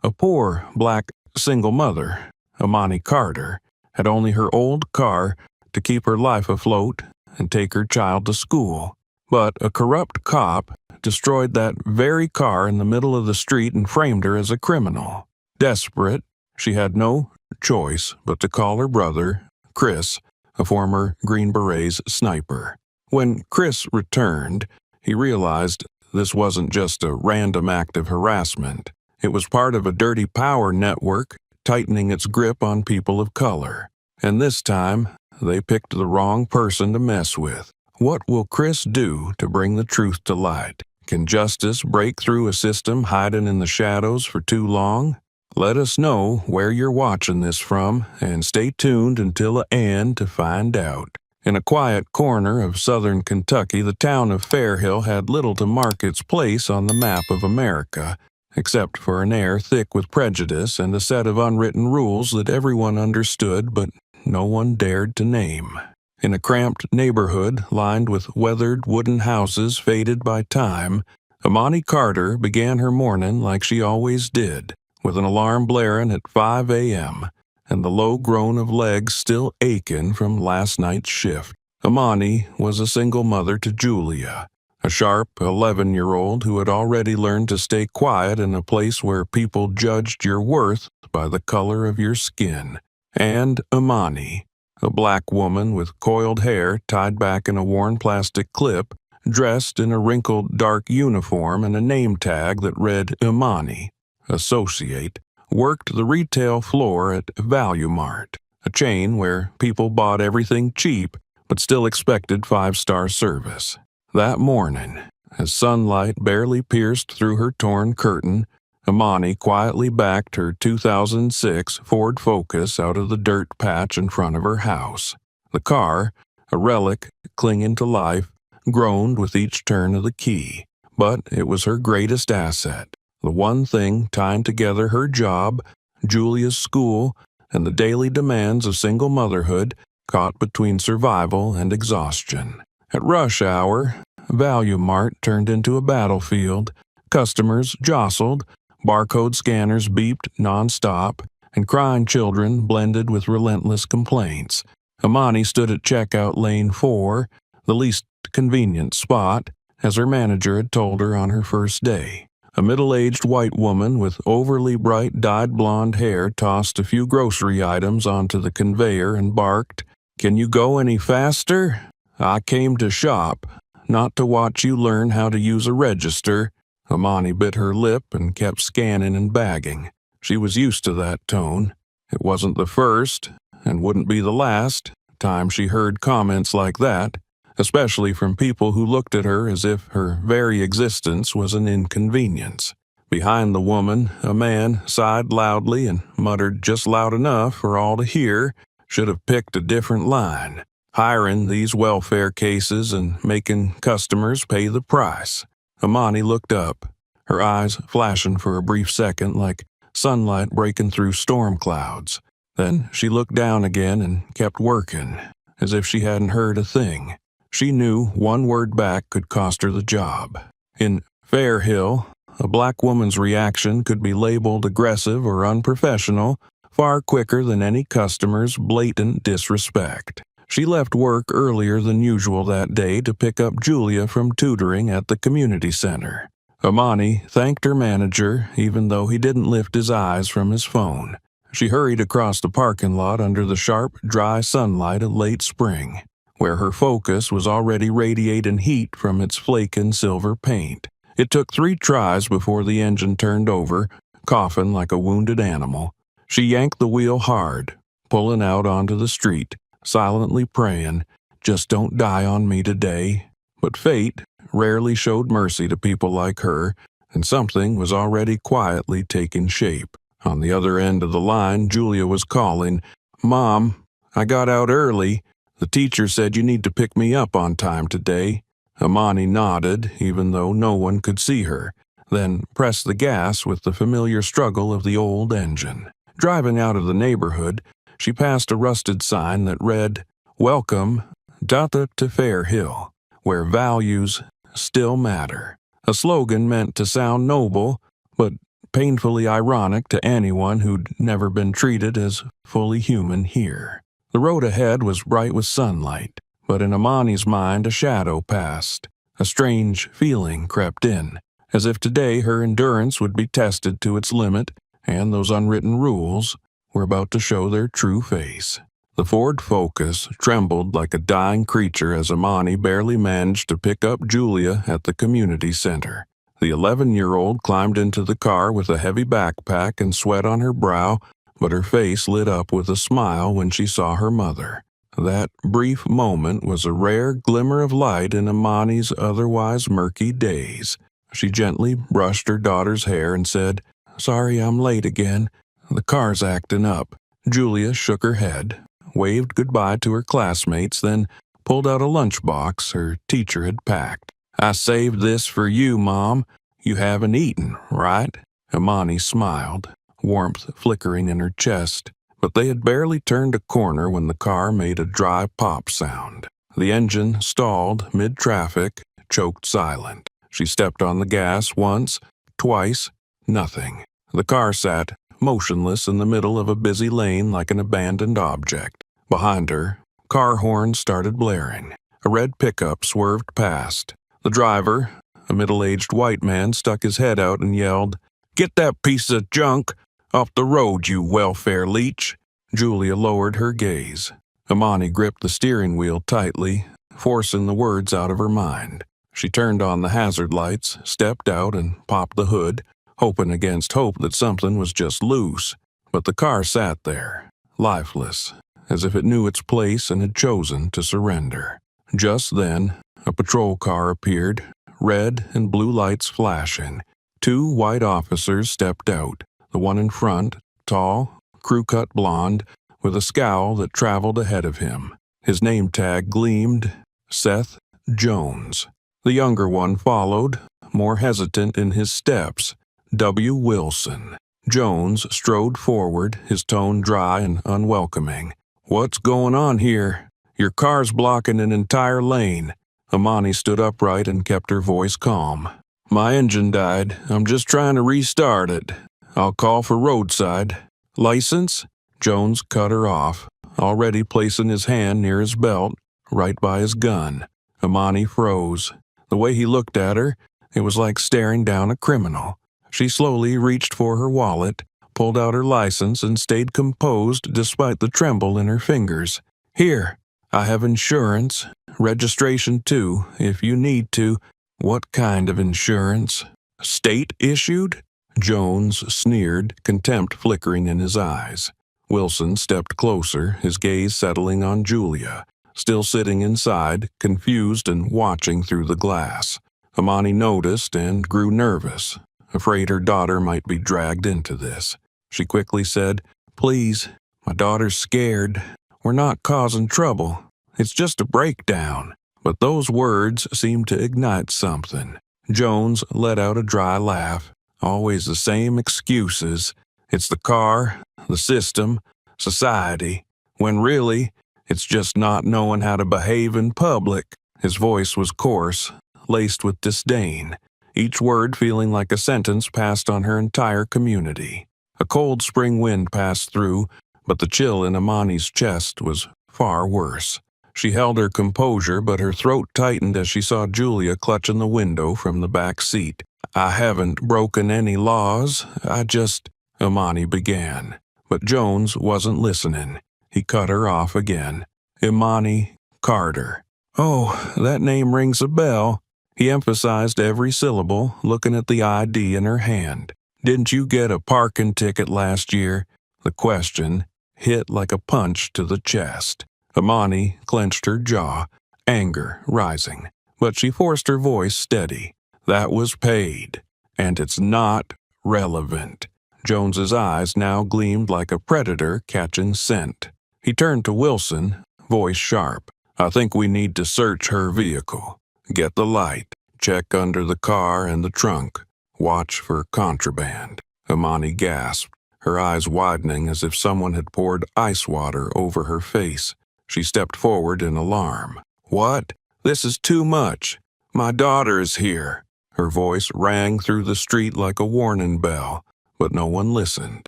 A poor, black, single mother, Amani Carter, had only her old car to keep her life afloat and take her child to school. But a corrupt cop destroyed that very car in the middle of the street and framed her as a criminal. Desperate, she had no choice but to call her brother, Chris, a former Green Berets sniper. When Chris returned, he realized this wasn't just a random act of harassment. It was part of a dirty power network tightening its grip on people of color. And this time, they picked the wrong person to mess with. What will Chris do to bring the truth to light? Can justice break through a system hiding in the shadows for too long? Let us know where you're watching this from, and stay tuned until the end to find out. In a quiet corner of southern Kentucky, the town of Fairhill had little to mark its place on the map of America, except for an air thick with prejudice and a set of unwritten rules that everyone understood but no one dared to name. In a cramped neighborhood lined with weathered wooden houses faded by time, Amani Carter began her morning like she always did, with an alarm blaring at 5 a.m., and the low groan of legs still aching from last night's shift. Amani was a single mother to Julia, a sharp 11-year-old who had already learned to stay quiet in a place where people judged your worth by the color of your skin. And Amani, a black woman with coiled hair tied back in a worn plastic clip, dressed in a wrinkled dark uniform and a name tag that read Imani, associate, worked the retail floor at Value Mart, a chain where people bought everything cheap but still expected 5-star service. That morning, as sunlight barely pierced through her torn curtain, Imani quietly backed her 2006 Ford Focus out of the dirt patch in front of her house. The car, a relic clinging to life, groaned with each turn of the key, but it was her greatest asset, the one thing tying together her job, Julia's school, and the daily demands of single motherhood caught between survival and exhaustion. At rush hour, Value Mart turned into a battlefield. Customers jostled, barcode scanners beeped nonstop, and crying children blended with relentless complaints. Imani stood at checkout lane 4, the least convenient spot, as her manager had told her on her first day. A middle-aged white woman with overly bright dyed blonde hair tossed a few grocery items onto the conveyor and barked, "Can you go any faster? I came to shop, not to watch you learn how to use a register." Imani bit her lip and kept scanning and bagging. She was used to that tone. It wasn't the first, and wouldn't be the last, time she heard comments like that, especially from people who looked at her as if her very existence was an inconvenience. Behind the woman, a man sighed loudly and muttered just loud enough for all to hear, "Should have picked a different line. Hiring these welfare cases and making customers pay the price." Imani looked up, her eyes flashing for a brief second like sunlight breaking through storm clouds. Then she looked down again and kept working, as if she hadn't heard a thing. She knew one word back could cost her the job. In Fairhill, a black woman's reaction could be labeled aggressive or unprofessional far quicker than any customer's blatant disrespect. She left work earlier than usual that day to pick up Julia from tutoring at the community center. Imani thanked her manager, even though he didn't lift his eyes from his phone. She hurried across the parking lot under the sharp, dry sunlight of late spring, where her Focus was already radiating heat from its flaking silver paint. It took 3 tries before the engine turned over, coughing like a wounded animal. She yanked the wheel hard, pulling out onto the street, silently praying, "Just don't die on me today." But fate rarely showed mercy to people like her, and something was already quietly taking shape. On the other end of the line, Julia was calling, "Mom, I got out early. The teacher said you need to pick me up on time today." Imani nodded, even though no one could see her, then pressed the gas with the familiar struggle of the old engine. Driving out of the neighborhood, she passed a rusted sign that read, "Welcome, to Fairhill, where values still matter." A slogan meant to sound noble, but painfully ironic to anyone who'd never been treated as fully human here. The road ahead was bright with sunlight, but in Amani's mind a shadow passed. A strange feeling crept in, as if today her endurance would be tested to its limit, and those unwritten rules were about to show their true face. The Ford Focus trembled like a dying creature as Amani barely managed to pick up Julia at the community center. The 11-year-old climbed into the car with a heavy backpack and sweat on her brow, but her face lit up with a smile when she saw her mother. That brief moment was a rare glimmer of light in Amani's otherwise murky days. She gently brushed her daughter's hair and said, "Sorry I'm late again. The car's acting up." Julia shook her head, waved goodbye to her classmates, then pulled out a lunchbox her teacher had packed. "I saved this for you, Mom. You haven't eaten, right?" Amani smiled, warmth flickering in her chest, but they had barely turned a corner when the car made a dry pop sound. The engine stalled mid-traffic, choked silent. She stepped on the gas once, twice, nothing. The car sat motionless in the middle of a busy lane like an abandoned object. Behind her, car horns started blaring. A red pickup swerved past. The driver, a middle-aged white man, stuck his head out and yelled, "Get that piece of junk off the road, you welfare leech." Julia lowered her gaze. Amani gripped the steering wheel tightly, forcing the words out of her mind. She turned on the hazard lights, stepped out, and popped the hood, hoping against hope that something was just loose. But the car sat there, lifeless, as if it knew its place and had chosen to surrender. Just then, a patrol car appeared, red and blue lights flashing. Two white officers stepped out, the one in front, tall, crew-cut blonde, with a scowl that traveled ahead of him. His name tag gleamed, Seth Jones. The younger one followed, more hesitant in his steps, W. Wilson. Jones strode forward, his tone dry and unwelcoming. "What's going on here? Your car's blocking an entire lane." Amani stood upright and kept her voice calm. "My engine died. I'm just trying to restart it. I'll call for roadside." "License?" Jones cut her off, already placing his hand near his belt, right by his gun. Amani froze. The way he looked at her, it was like staring down a criminal. She slowly reached for her wallet, pulled out her license, and stayed composed despite the tremble in her fingers. "Here, I have insurance, registration too, if you need to." "What kind of insurance?" "State-issued?" Jones sneered, contempt flickering in his eyes. Wilson stepped closer, his gaze settling on Julia, still sitting inside, confused and watching through the glass. Amani noticed and grew nervous, afraid her daughter might be dragged into this. She quickly said, "Please, my daughter's scared. We're not causing trouble. It's just a breakdown." But those words seemed to ignite something. Jones let out a dry laugh. "Always the same excuses. It's the car, the system, society, when really, it's just not knowing how to behave in public." His voice was coarse, laced with disdain, each word feeling like a sentence passed on her entire community. A cold spring wind passed through, but the chill in Amani's chest was far worse. She held her composure, but her throat tightened as she saw Julia clutching the window from the back seat. "I haven't broken any laws, I just—" Amani began. But Jones wasn't listening. He cut her off again. "Imani Carter." "Oh, that name rings a bell." He emphasized every syllable, looking at the ID in her hand. "Didn't you get a parking ticket last year?" The question hit like a punch to the chest. Amani clenched her jaw, anger rising, but she forced her voice steady. "That was paid, and it's not relevant." Jones's eyes now gleamed like a predator catching scent. He turned to Wilson, voice sharp. "I think we need to search her vehicle. Get the light, check under the car and the trunk, watch for contraband." Amani gasped, her eyes widening as if someone had poured ice water over her face. She stepped forward in alarm. "What? This is too much. My daughter is here." Her voice rang through the street like a warning bell. but no one listened.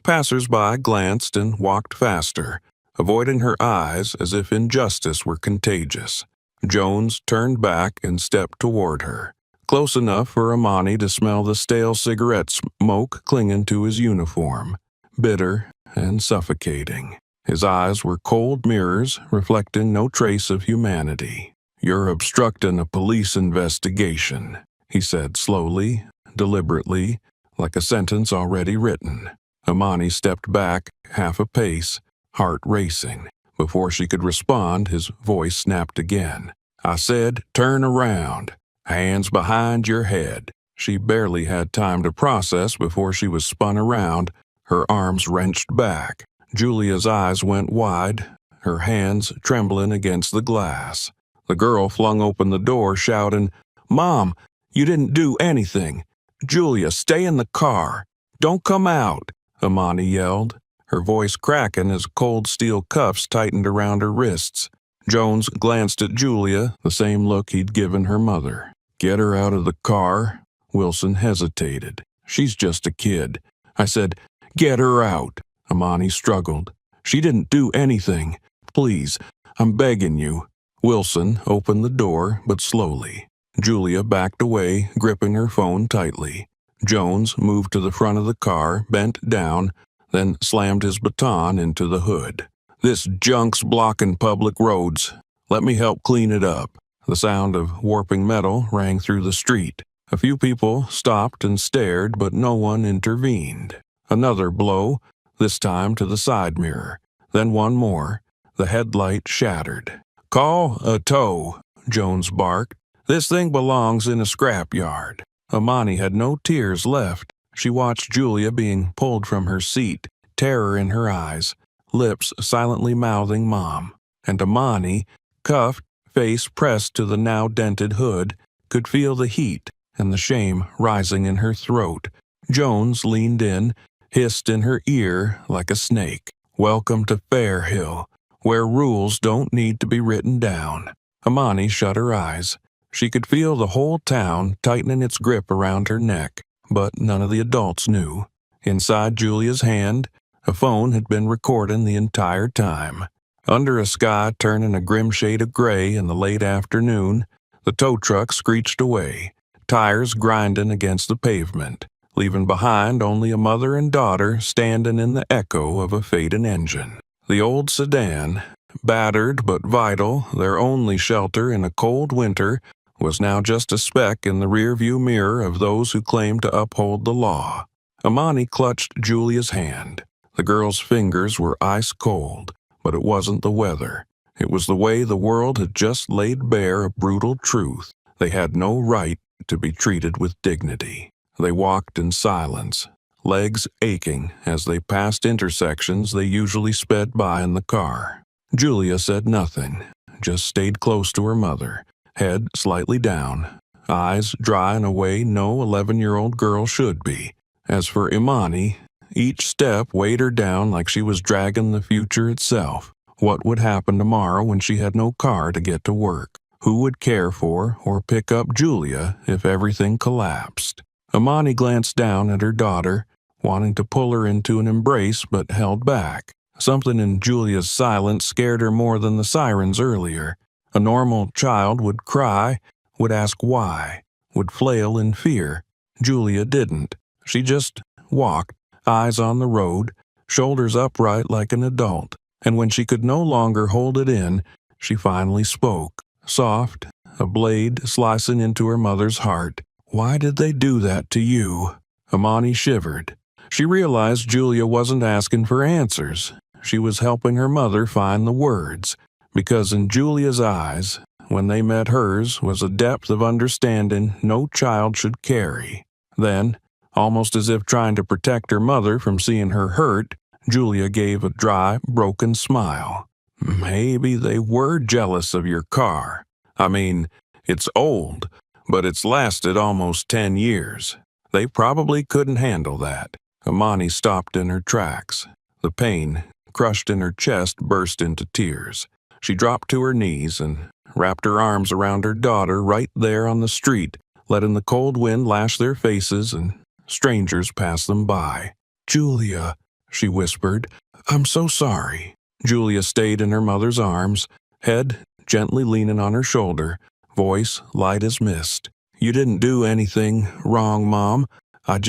Passers-by glanced and walked faster, avoiding her eyes as if injustice were contagious. Jones turned back and stepped toward her, close enough for Amani to smell the stale cigarette smoke clinging to his uniform, bitter and suffocating. His eyes were cold mirrors, reflecting no trace of humanity. "You're obstructing a police investigation," he said slowly, deliberately, like a sentence already written. Amani stepped back half a pace, heart racing. Before she could respond, his voice snapped again. "I said, turn around. Hands behind your head." She barely had time to process before she was spun around, her arms wrenched back. Julia's eyes went wide, her hands trembling against the glass. The girl flung open the door, shouting, "Mom, you didn't do anything. Julia, stay in the car. Don't come out," Amani yelled, her voice cracking as cold steel cuffs tightened around her wrists. Jones glanced at Julia, the same look he'd given her mother. "Get her out of the car." Wilson hesitated. "She's just a kid." "I said, get her out." Amani struggled. "She didn't do anything. Please, I'm begging you." Wilson opened the door, but slowly. Julia backed away, gripping her phone tightly. Jones moved to the front of the car, bent down, then slammed his baton into the hood. "This junk's blocking public roads. Let me help clean it up." The sound of warping metal rang through the street. A few people stopped and stared, but no one intervened. Another blow, this time to the side mirror. Then one more. The headlight shattered. "Call a tow," Jones barked. "This thing belongs in a scrapyard." Amani had no tears left. She watched Julia being pulled from her seat, terror in her eyes, lips silently mouthing Mom. And Amani, cuffed, face pressed to the now dented hood, could feel the heat and the shame rising in her throat. Jones leaned in, hissed in her ear like a snake. "Welcome to Fairhill, where rules don't need to be written down." Amani shut her eyes. She could feel the whole town tightening its grip around her neck, but none of the adults knew. Inside Julia's hand, a phone had been recording the entire time. Under a sky turning a grim shade of gray in the late afternoon, the tow truck screeched away, tires grinding against the pavement, leaving behind only a mother and daughter standing in the echo of a fading engine. The old sedan, battered but vital, their only shelter in a cold winter, was now just a speck in the rearview mirror of those who claimed to uphold the law. Amani clutched Julia's hand. The girl's fingers were ice cold, but it wasn't the weather. It was the way the world had just laid bare a brutal truth. They had no right to be treated with dignity. They walked in silence, legs aching as they passed intersections they usually sped by in the car. Julia said nothing, just stayed close to her mother, head slightly down, eyes dry in a way no 11-year-old girl should be. As for Imani, each step weighed her down like she was dragging the future itself. What would happen tomorrow when she had no car to get to work? Who would care for or pick up Julia if everything collapsed? Imani glanced down at her daughter, wanting to pull her into an embrace but held back. Something in Julia's silence scared her more than the sirens earlier. A normal child would cry, would ask why, would flail in fear. Julia didn't. She just walked, eyes on the road, shoulders upright like an adult. And when she could no longer hold it in, she finally spoke. Soft, a blade slicing into her mother's heart. "Why did they do that to you?" Imani shivered. She realized Julia wasn't asking for answers. She was helping her mother find the words, because in Julia's eyes, when they met hers, was a depth of understanding no child should carry. Then, almost as if trying to protect her mother from seeing her hurt, Julia gave a dry, broken smile. "Maybe they were jealous of your car. I mean, it's old, but it's lasted almost 10 years. They probably couldn't handle that." Imani stopped in her tracks. The pain, crushed in her chest, burst into tears. She dropped to her knees and wrapped her arms around her daughter right there on the street, letting the cold wind lash their faces and strangers pass them by. "Julia," she whispered, "I'm so sorry." Julia stayed in her mother's arms, head gently leaning on her shoulder, voice light as mist. "You didn't do anything wrong, Mom. I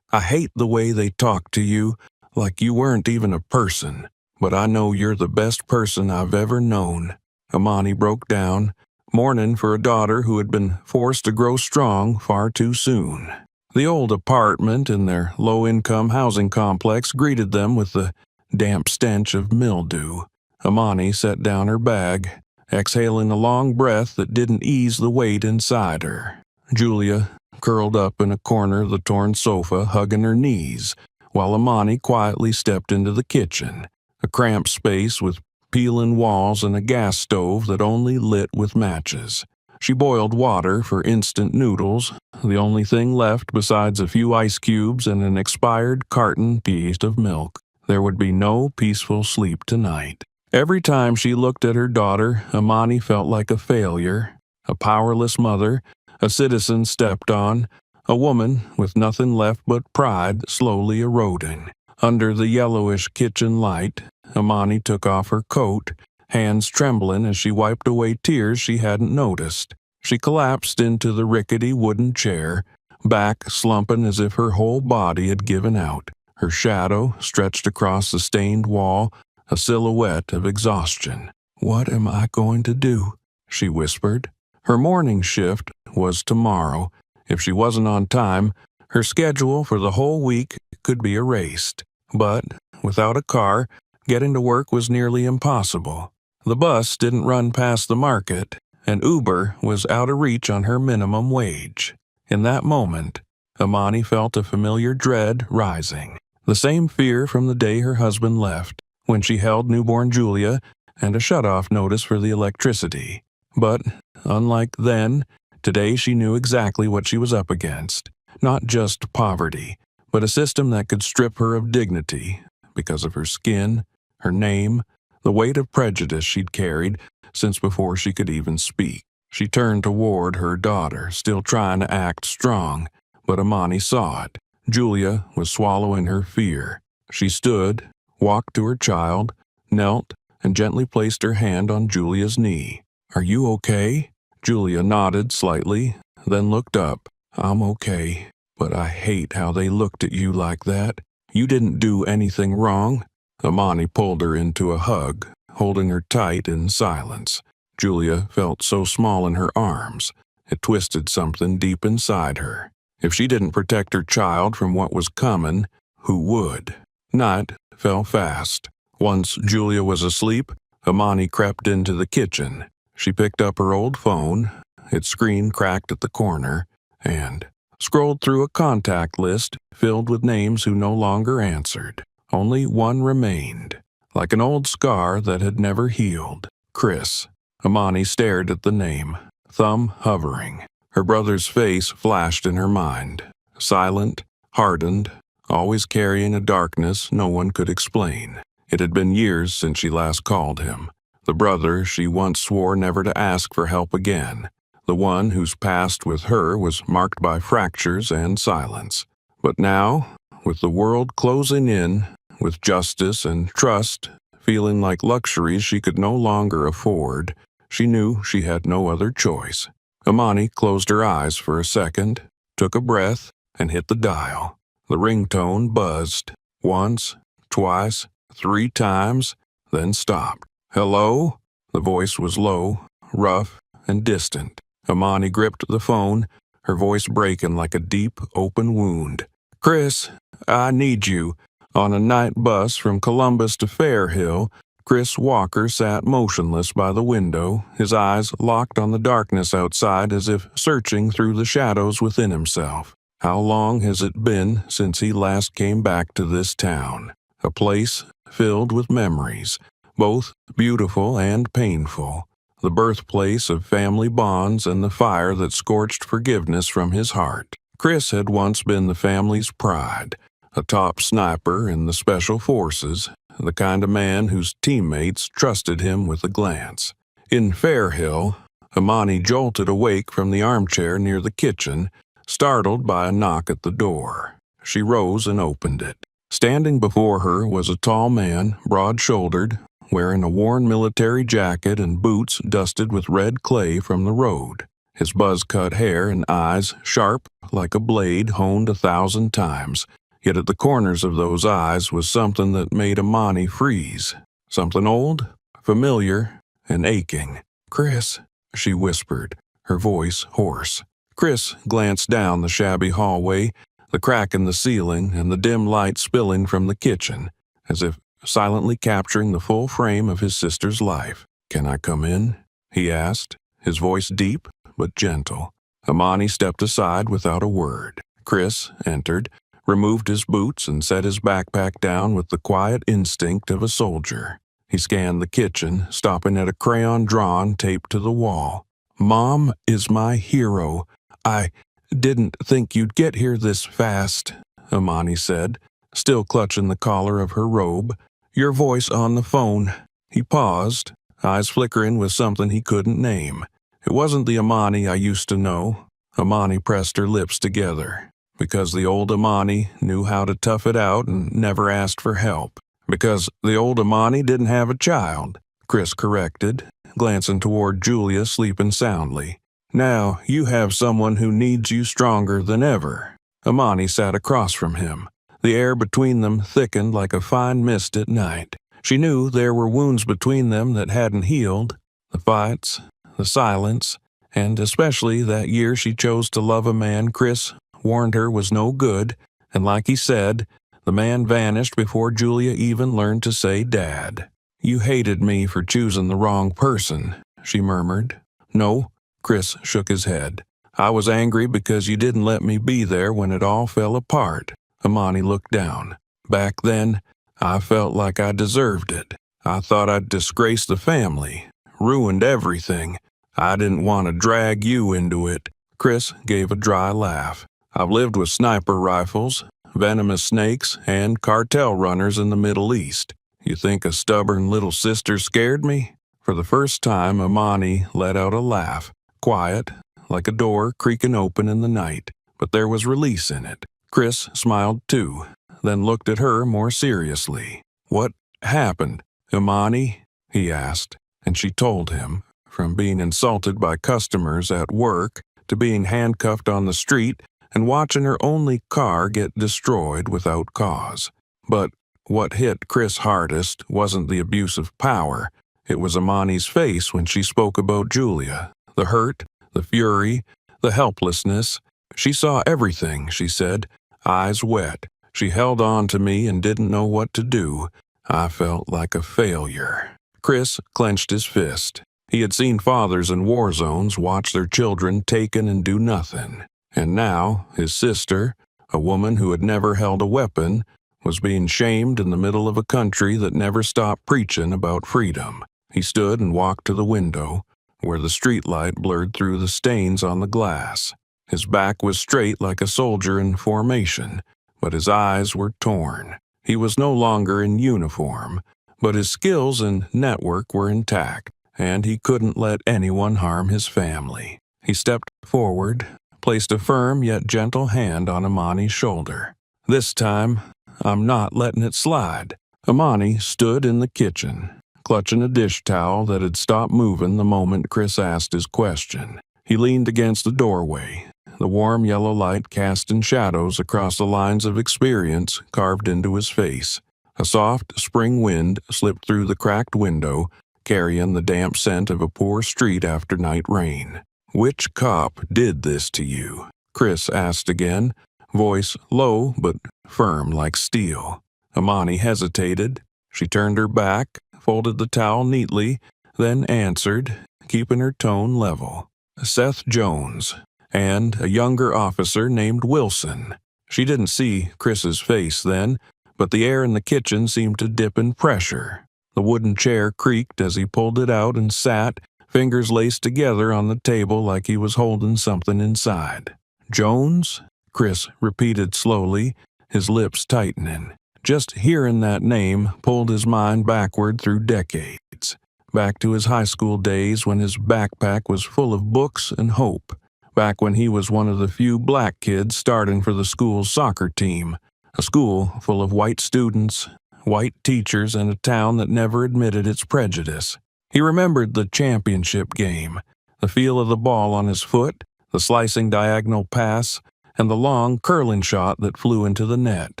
hate the way they talk to you, like you weren't even a person. But I know you're the best person I've ever known." Amani broke down, mourning for a daughter who had been forced to grow strong far too soon. The old apartment in their low-income housing complex greeted them with the damp stench of mildew. Amani set down her bag, exhaling a long breath that didn't ease the weight inside her. Julia curled up in a corner of the torn sofa, hugging her knees, while Amani quietly stepped into the kitchen, a cramped space with peeling walls and a gas stove that only lit with matches. She boiled water for instant noodles, the only thing left besides a few ice cubes and an expired carton piece of milk. There would be no peaceful sleep tonight. Every time she looked at her daughter, Amani felt like a failure, a powerless mother, a citizen stepped on, a woman with nothing left but pride slowly eroding. Under the yellowish kitchen light, Amani took off her coat, hands trembling as she wiped away tears she hadn't noticed. She collapsed into the rickety wooden chair, back slumping as if her whole body had given out. Her shadow stretched across the stained wall, a silhouette of exhaustion. "What am I going to do?" she whispered. Her morning shift was tomorrow. If she wasn't on time, her schedule for the whole week could be erased. But without a car, getting to work was nearly impossible. The bus didn't run past the market, and Uber was out of reach on her minimum wage. In that moment, Amani felt a familiar dread rising. The same fear from the day her husband left, when she held newborn Julia and a shut-off notice for the electricity. But, unlike then, today she knew exactly what she was up against. Not just poverty, but a system that could strip her of dignity because of her skin, her name, the weight of prejudice she'd carried since before she could even speak. She turned toward her daughter, still trying to act strong, but Amani saw it. Julia was swallowing her fear. She stood, walked to her child, knelt, and gently placed her hand on Julia's knee. "Are you okay?" Julia nodded slightly, then looked up. "I'm okay, but I hate how they looked at you like that. You didn't do anything wrong." Amani pulled her into a hug, holding her tight in silence. Julia felt so small in her arms. It twisted something deep inside her. If she didn't protect her child from what was coming, who would? Night fell fast. Once Julia was asleep, Amani crept into the kitchen. She picked up her old phone, its screen cracked at the corner, and scrolled through a contact list filled with names who no longer answered. Only one remained, like an old scar that had never healed. Chris. Amani stared at the name, thumb hovering. Her brother's face flashed in her mind. Silent, hardened, always carrying a darkness no one could explain. It had been years since she last called him. The brother she once swore never to ask for help again. The one whose past with her was marked by fractures and silence. But now, with the world closing in, with justice and trust feeling like luxuries she could no longer afford, she knew she had no other choice. Amani closed her eyes for a second, took a breath, and hit the dial. The ringtone buzzed, once, twice, 3 times, then stopped. "Hello?" The voice was low, rough, and distant. Amani gripped the phone, her voice breaking like a deep, open wound. "Chris, I need you." On a night bus from Columbus to Fairhill, Chris Walker sat motionless by the window, his eyes locked on the darkness outside as if searching through the shadows within himself. How long has it been since he last came back to this town? A place filled with memories, both beautiful and painful. The birthplace of family bonds and the fire that scorched forgiveness from his heart. Chris had once been the family's pride, a top sniper in the Special Forces, the kind of man whose teammates trusted him with a glance. In Fairhill, Amani jolted awake from the armchair near the kitchen, startled by a knock at the door. She rose and opened it. Standing before her was a tall man, broad-shouldered, wearing a worn military jacket and boots dusted with red clay from the road. His buzz-cut hair and eyes, sharp like a blade honed 1,000 times. Yet at the corners of those eyes was something that made Amani freeze. Something old, familiar, and aching. "Chris," she whispered, her voice hoarse. Chris glanced down the shabby hallway, the crack in the ceiling and the dim light spilling from the kitchen, as if silently capturing the full frame of his sister's life. "Can I come in?" he asked, his voice deep but gentle. Amani stepped aside without a word. Chris entered, removed his boots, and set his backpack down with the quiet instinct of a soldier. He scanned the kitchen, stopping at a crayon drawing taped to the wall. "Mom is my hero. I didn't think you'd get here this fast," Amani said, still clutching the collar of her robe. "Your voice on the phone." He paused, eyes flickering with something he couldn't name. "It wasn't the Amani I used to know." Amani pressed her lips together. "Because the old Amani knew how to tough it out and never asked for help. Because the old Amani didn't have a child," Chris corrected, glancing toward Julia sleeping soundly. "Now you have someone who needs you stronger than ever." Amani sat across from him. The air between them thickened like a fine mist at night. She knew there were wounds between them that hadn't healed. The fights, the silence, and especially that year she chose to love a man Chris warned her was no good, and like he said, the man vanished before Julia even learned to say Dad. "You hated me for choosing the wrong person," she murmured. "No," Chris shook his head. "I was angry because you didn't let me be there when it all fell apart." Amani looked down. "Back then, I felt like I deserved it. I thought I'd disgraced the family, ruined everything. I didn't want to drag you into it." Chris gave a dry laugh. "I've lived with sniper rifles, venomous snakes, and cartel runners in the Middle East. You think a stubborn little sister scared me?" For the first time, Amani let out a laugh, quiet, like a door creaking open in the night, but there was release in it. Chris smiled too, then looked at her more seriously. "What happened, Amani?" he asked, and she told him, from being insulted by customers at work to being handcuffed on the street and watching her only car get destroyed without cause. But what hit Chris hardest wasn't the abuse of power. It was Amani's face when she spoke about Julia. The hurt, the fury, the helplessness. "She saw everything," she said, eyes wet. "She held on to me and didn't know what to do. I felt like a failure." Chris clenched his fist. He had seen fathers in war zones watch their children taken and do nothing. And now, his sister, a woman who had never held a weapon, was being shamed in the middle of a country that never stopped preaching about freedom. He stood and walked to the window, where the streetlight blurred through the stains on the glass. His back was straight like a soldier in formation, but his eyes were torn. He was no longer in uniform, but his skills and network were intact, and he couldn't let anyone harm his family. He stepped forward, placed a firm yet gentle hand on Amani's shoulder. "This time, I'm not letting it slide." Amani stood in the kitchen, clutching a dish towel that had stopped moving the moment Chris asked his question. He leaned against the doorway, the warm yellow light casting shadows across the lines of experience carved into his face. A soft spring wind slipped through the cracked window, carrying the damp scent of a poor street after night rain. "Which cop did this to you?" Chris asked again, voice low but firm like steel. Amani hesitated. She turned her back, folded the towel neatly, then answered, keeping her tone level. "Seth Jones, and a younger officer named Wilson." She didn't see Chris's face then, but the air in the kitchen seemed to dip in pressure. The wooden chair creaked as he pulled it out and sat, fingers laced together on the table like he was holding something inside. "Jones?" Chris repeated slowly, his lips tightening. Just hearing that name pulled his mind backward through decades, back to his high school days when his backpack was full of books and hope, back when he was one of the few black kids starting for the school's soccer team, a school full of white students, white teachers, and a town that never admitted its prejudice. He remembered the championship game, the feel of the ball on his foot, the slicing diagonal pass, and the long curling shot that flew into the net.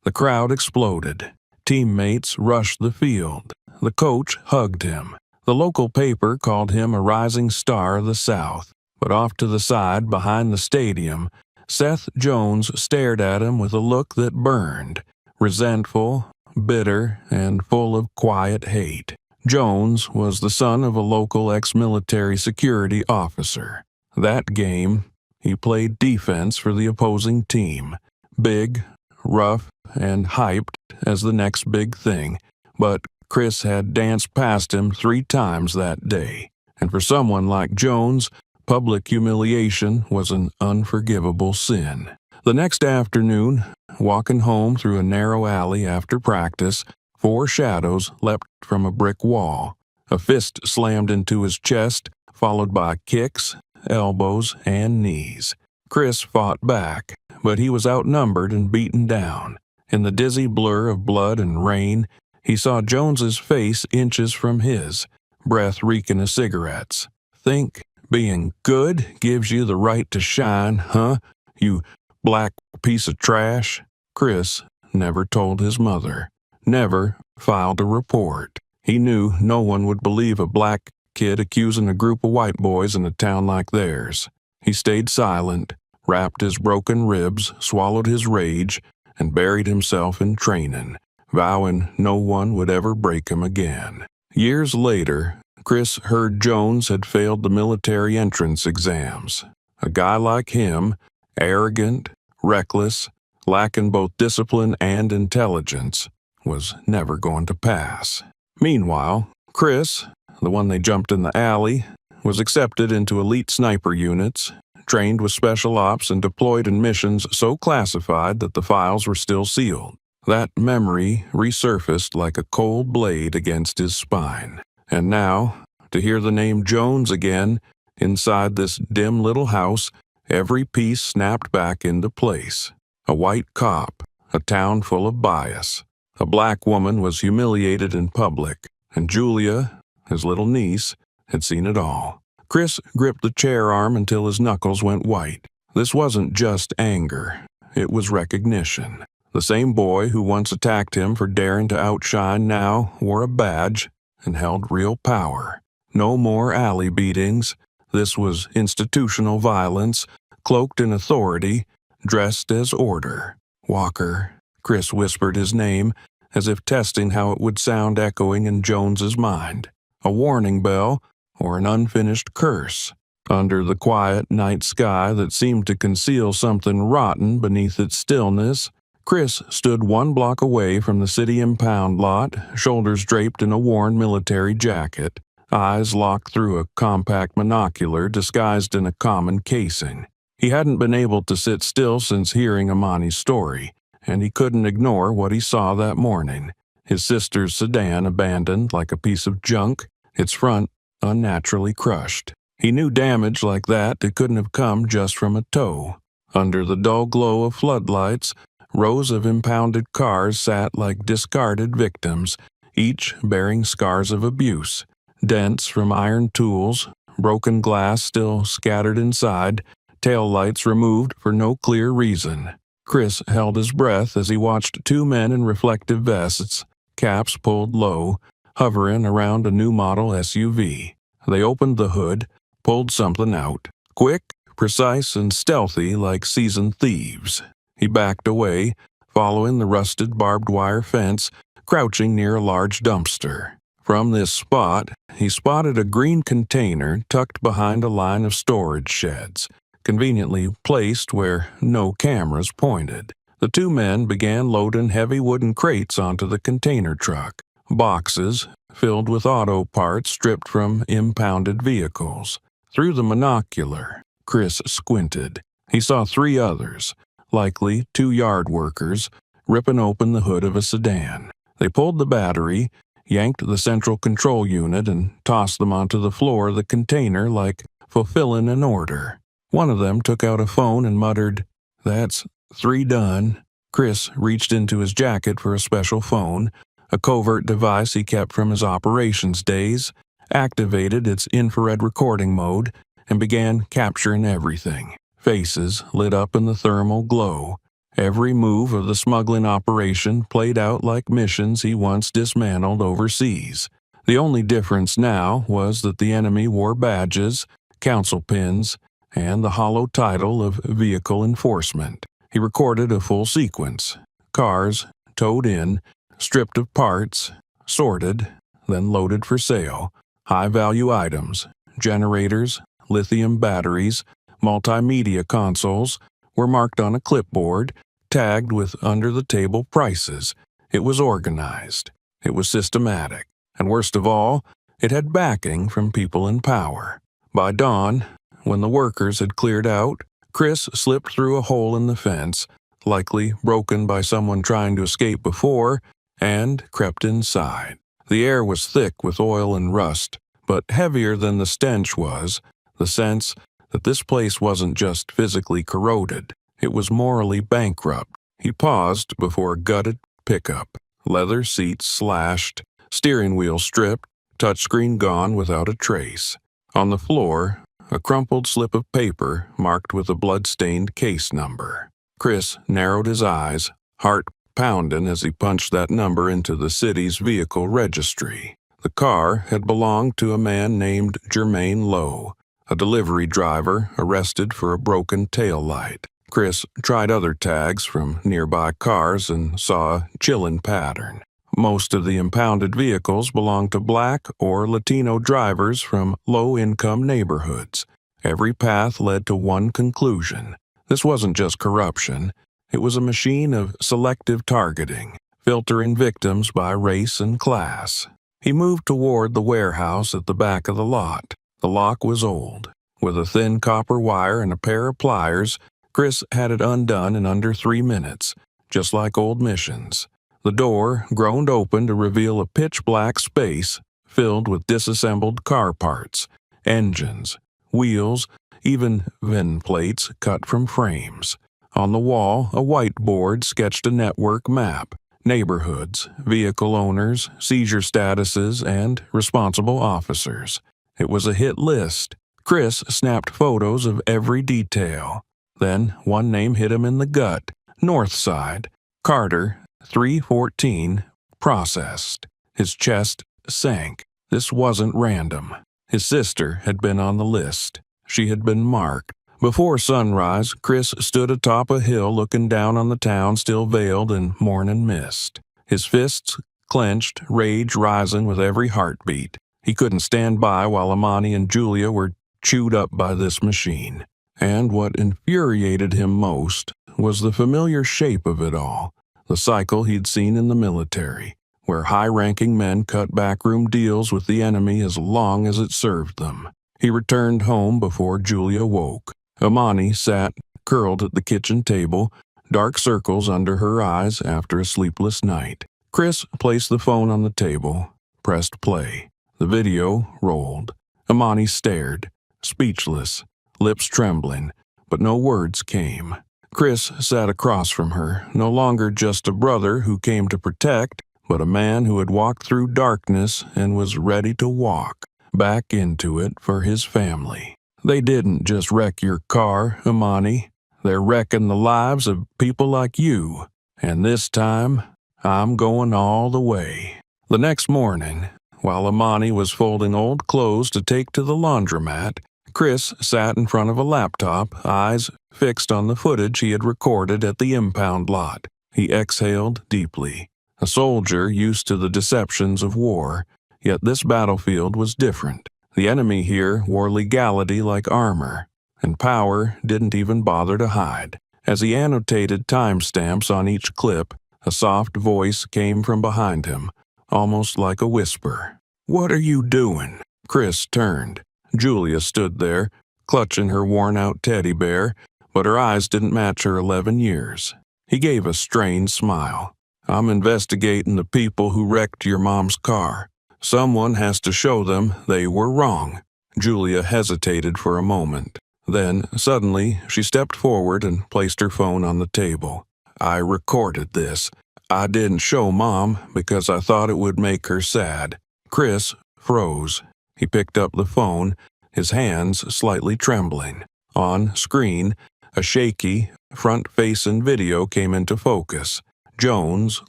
The crowd exploded. Teammates rushed the field. The coach hugged him. The local paper called him a rising star of the South. But off to the side, behind the stadium, Seth Jones stared at him with a look that burned, resentful, bitter, and full of quiet hate. Jones was the son of a local ex-military security officer. That game, he played defense for the opposing team. Big, rough, and hyped as the next big thing, but Chris had danced past him 3 times that day. And for someone like Jones, public humiliation was an unforgivable sin. The next afternoon, walking home through a narrow alley after practice, 4 shadows leapt from a brick wall. A fist slammed into his chest, followed by kicks, elbows, and knees. Chris fought back, but he was outnumbered and beaten down. In the dizzy blur of blood and rain, he saw Jones's face inches from his, breath reeking of cigarettes. "Think being good gives you the right to shine, huh, you black piece of trash?" Chris never told his mother, never filed a report. He knew no one would believe a black kid accusing a group of white boys in a town like theirs. He stayed silent, wrapped his broken ribs, swallowed his rage, and buried himself in training, vowing no one would ever break him again. Years later, Chris heard Jones had failed the military entrance exams. A guy like him, arrogant, reckless, lacking both discipline and intelligence, was never going to pass. Meanwhile, Chris, the one they jumped in the alley, was accepted into elite sniper units, trained with special ops, and deployed in missions so classified that the files were still sealed. That memory resurfaced like a cold blade against his spine. And now, to hear the name Jones again, inside this dim little house, every piece snapped back into place. A white cop, a town full of bias. A black woman was humiliated in public, and Julia, his little niece, had seen it all. Chris gripped the chair arm until his knuckles went white. This wasn't just anger. It was recognition. The same boy who once attacked him for daring to outshine now wore a badge and held real power. No more alley beatings. This was institutional violence, cloaked in authority, dressed as order. Walker. Chris whispered his name, as if testing how it would sound echoing in Jones's mind. A warning bell, or an unfinished curse. Under the quiet night sky that seemed to conceal something rotten beneath its stillness, Chris stood 1 block away from the city impound lot, shoulders draped in a worn military jacket, eyes locked through a compact monocular disguised in a common casing. He hadn't been able to sit still since hearing Amani's story, and he couldn't ignore what he saw that morning. His sister's sedan abandoned like a piece of junk, its front unnaturally crushed. He knew damage like that couldn't have come just from a tow. Under the dull glow of floodlights, rows of impounded cars sat like discarded victims, each bearing scars of abuse. Dents from iron tools, broken glass still scattered inside, taillights removed for no clear reason. Chris held his breath as he watched 2 men in reflective vests, caps pulled low, hovering around a new model SUV. They opened the hood, pulled something out. Quick, precise, and stealthy like seasoned thieves. He backed away, following the rusted barbed wire fence, crouching near a large dumpster. From this spot, he spotted a green container tucked behind a line of storage sheds, conveniently placed where no cameras pointed. The 2 men began loading heavy wooden crates onto the container truck. Boxes, filled with auto parts stripped from impounded vehicles. Through the monocular, Chris squinted. He saw 3 others, likely 2 yard workers, ripping open the hood of a sedan. They pulled the battery, yanked the central control unit, and tossed them onto the floor of the container like fulfilling an order. One of them took out a phone and muttered, "That's 3 done." Chris reached into his jacket for a special phone, a covert device he kept from his operations days, activated its infrared recording mode, and began capturing everything. Faces lit up in the thermal glow. Every move of the smuggling operation played out like missions he once dismantled overseas. The only difference now was that the enemy wore badges, council pins, and the hollow title of vehicle enforcement. He recorded a full sequence. Cars towed in, stripped of parts, sorted, then loaded for sale. High-value items, generators, lithium batteries, multimedia consoles were marked on a clipboard, tagged with under-the-table prices. It was organized. It was systematic. And worst of all, it had backing from people in power. By dawn, when the workers had cleared out, Chris slipped through a hole in the fence, likely broken by someone trying to escape before, and crept inside. The air was thick with oil and rust, but heavier than the stench was the sense that this place wasn't just physically corroded, it was morally bankrupt. He paused before a gutted pickup, leather seats slashed, steering wheel stripped, touchscreen gone without a trace. On the floor, a crumpled slip of paper marked with a blood-stained case number. Chris narrowed his eyes, heart pounding as he punched that number into the city's vehicle registry. The car had belonged to a man named Jermaine Lowe, a delivery driver arrested for a broken taillight. Chris tried other tags from nearby cars and saw a chilling pattern. Most of the impounded vehicles belonged to Black or Latino drivers from low-income neighborhoods. Every path led to one conclusion. This wasn't just corruption. It was a machine of selective targeting, filtering victims by race and class. He moved toward the warehouse at the back of the lot. The lock was old. With a thin copper wire and a pair of pliers, Chris had it undone in under 3 minutes, just like old missions. The door groaned open to reveal a pitch-black space filled with disassembled car parts, engines, wheels, even VIN plates cut from frames. On the wall, a whiteboard sketched a network map, neighborhoods, vehicle owners, seizure statuses, and responsible officers. It was a hit list. Chris snapped photos of every detail. Then one name hit him in the gut. Northside, Carter, 314, processed. His chest sank. This wasn't random. His sister had been on the list. She had been marked. Before sunrise, Chris stood atop a hill looking down on the town still veiled in morning mist. His fists clenched, rage rising with every heartbeat. He couldn't stand by while Amani and Julia were chewed up by this machine. And what infuriated him most was the familiar shape of it all. The cycle he'd seen in the military, where high-ranking men cut backroom deals with the enemy as long as it served them. He returned home before Julia woke. Amani sat, curled at the kitchen table, dark circles under her eyes after a sleepless night. Chris placed the phone on the table, pressed play. The video rolled. Amani stared, speechless, lips trembling, but no words came. Chris sat across from her, no longer just a brother who came to protect, but a man who had walked through darkness and was ready to walk back into it for his family. They didn't just wreck your car, Amani. They're wrecking the lives of people like you. And this time, I'm going all the way. The next morning, while Amani was folding old clothes to take to the laundromat, Chris sat in front of a laptop, eyes fixed on the footage he had recorded at the impound lot. He exhaled deeply. A soldier used to the deceptions of war, yet this battlefield was different. The enemy here wore legality like armor, and power didn't even bother to hide. As he annotated timestamps on each clip, a soft voice came from behind him, almost like a whisper. "What are you doing?" Chris turned. Julia stood there, clutching her worn-out teddy bear, but her eyes didn't match her 11 years. He gave a strained smile. "I'm investigating the people who wrecked your mom's car. Someone has to show them they were wrong." Julia hesitated for a moment. Then, suddenly, she stepped forward and placed her phone on the table. I recorded this. I didn't show Mom because I thought it would make her sad." Chris froze. He picked up the phone, his hands slightly trembling. On screen, a shaky, front-facing video came into focus. Jones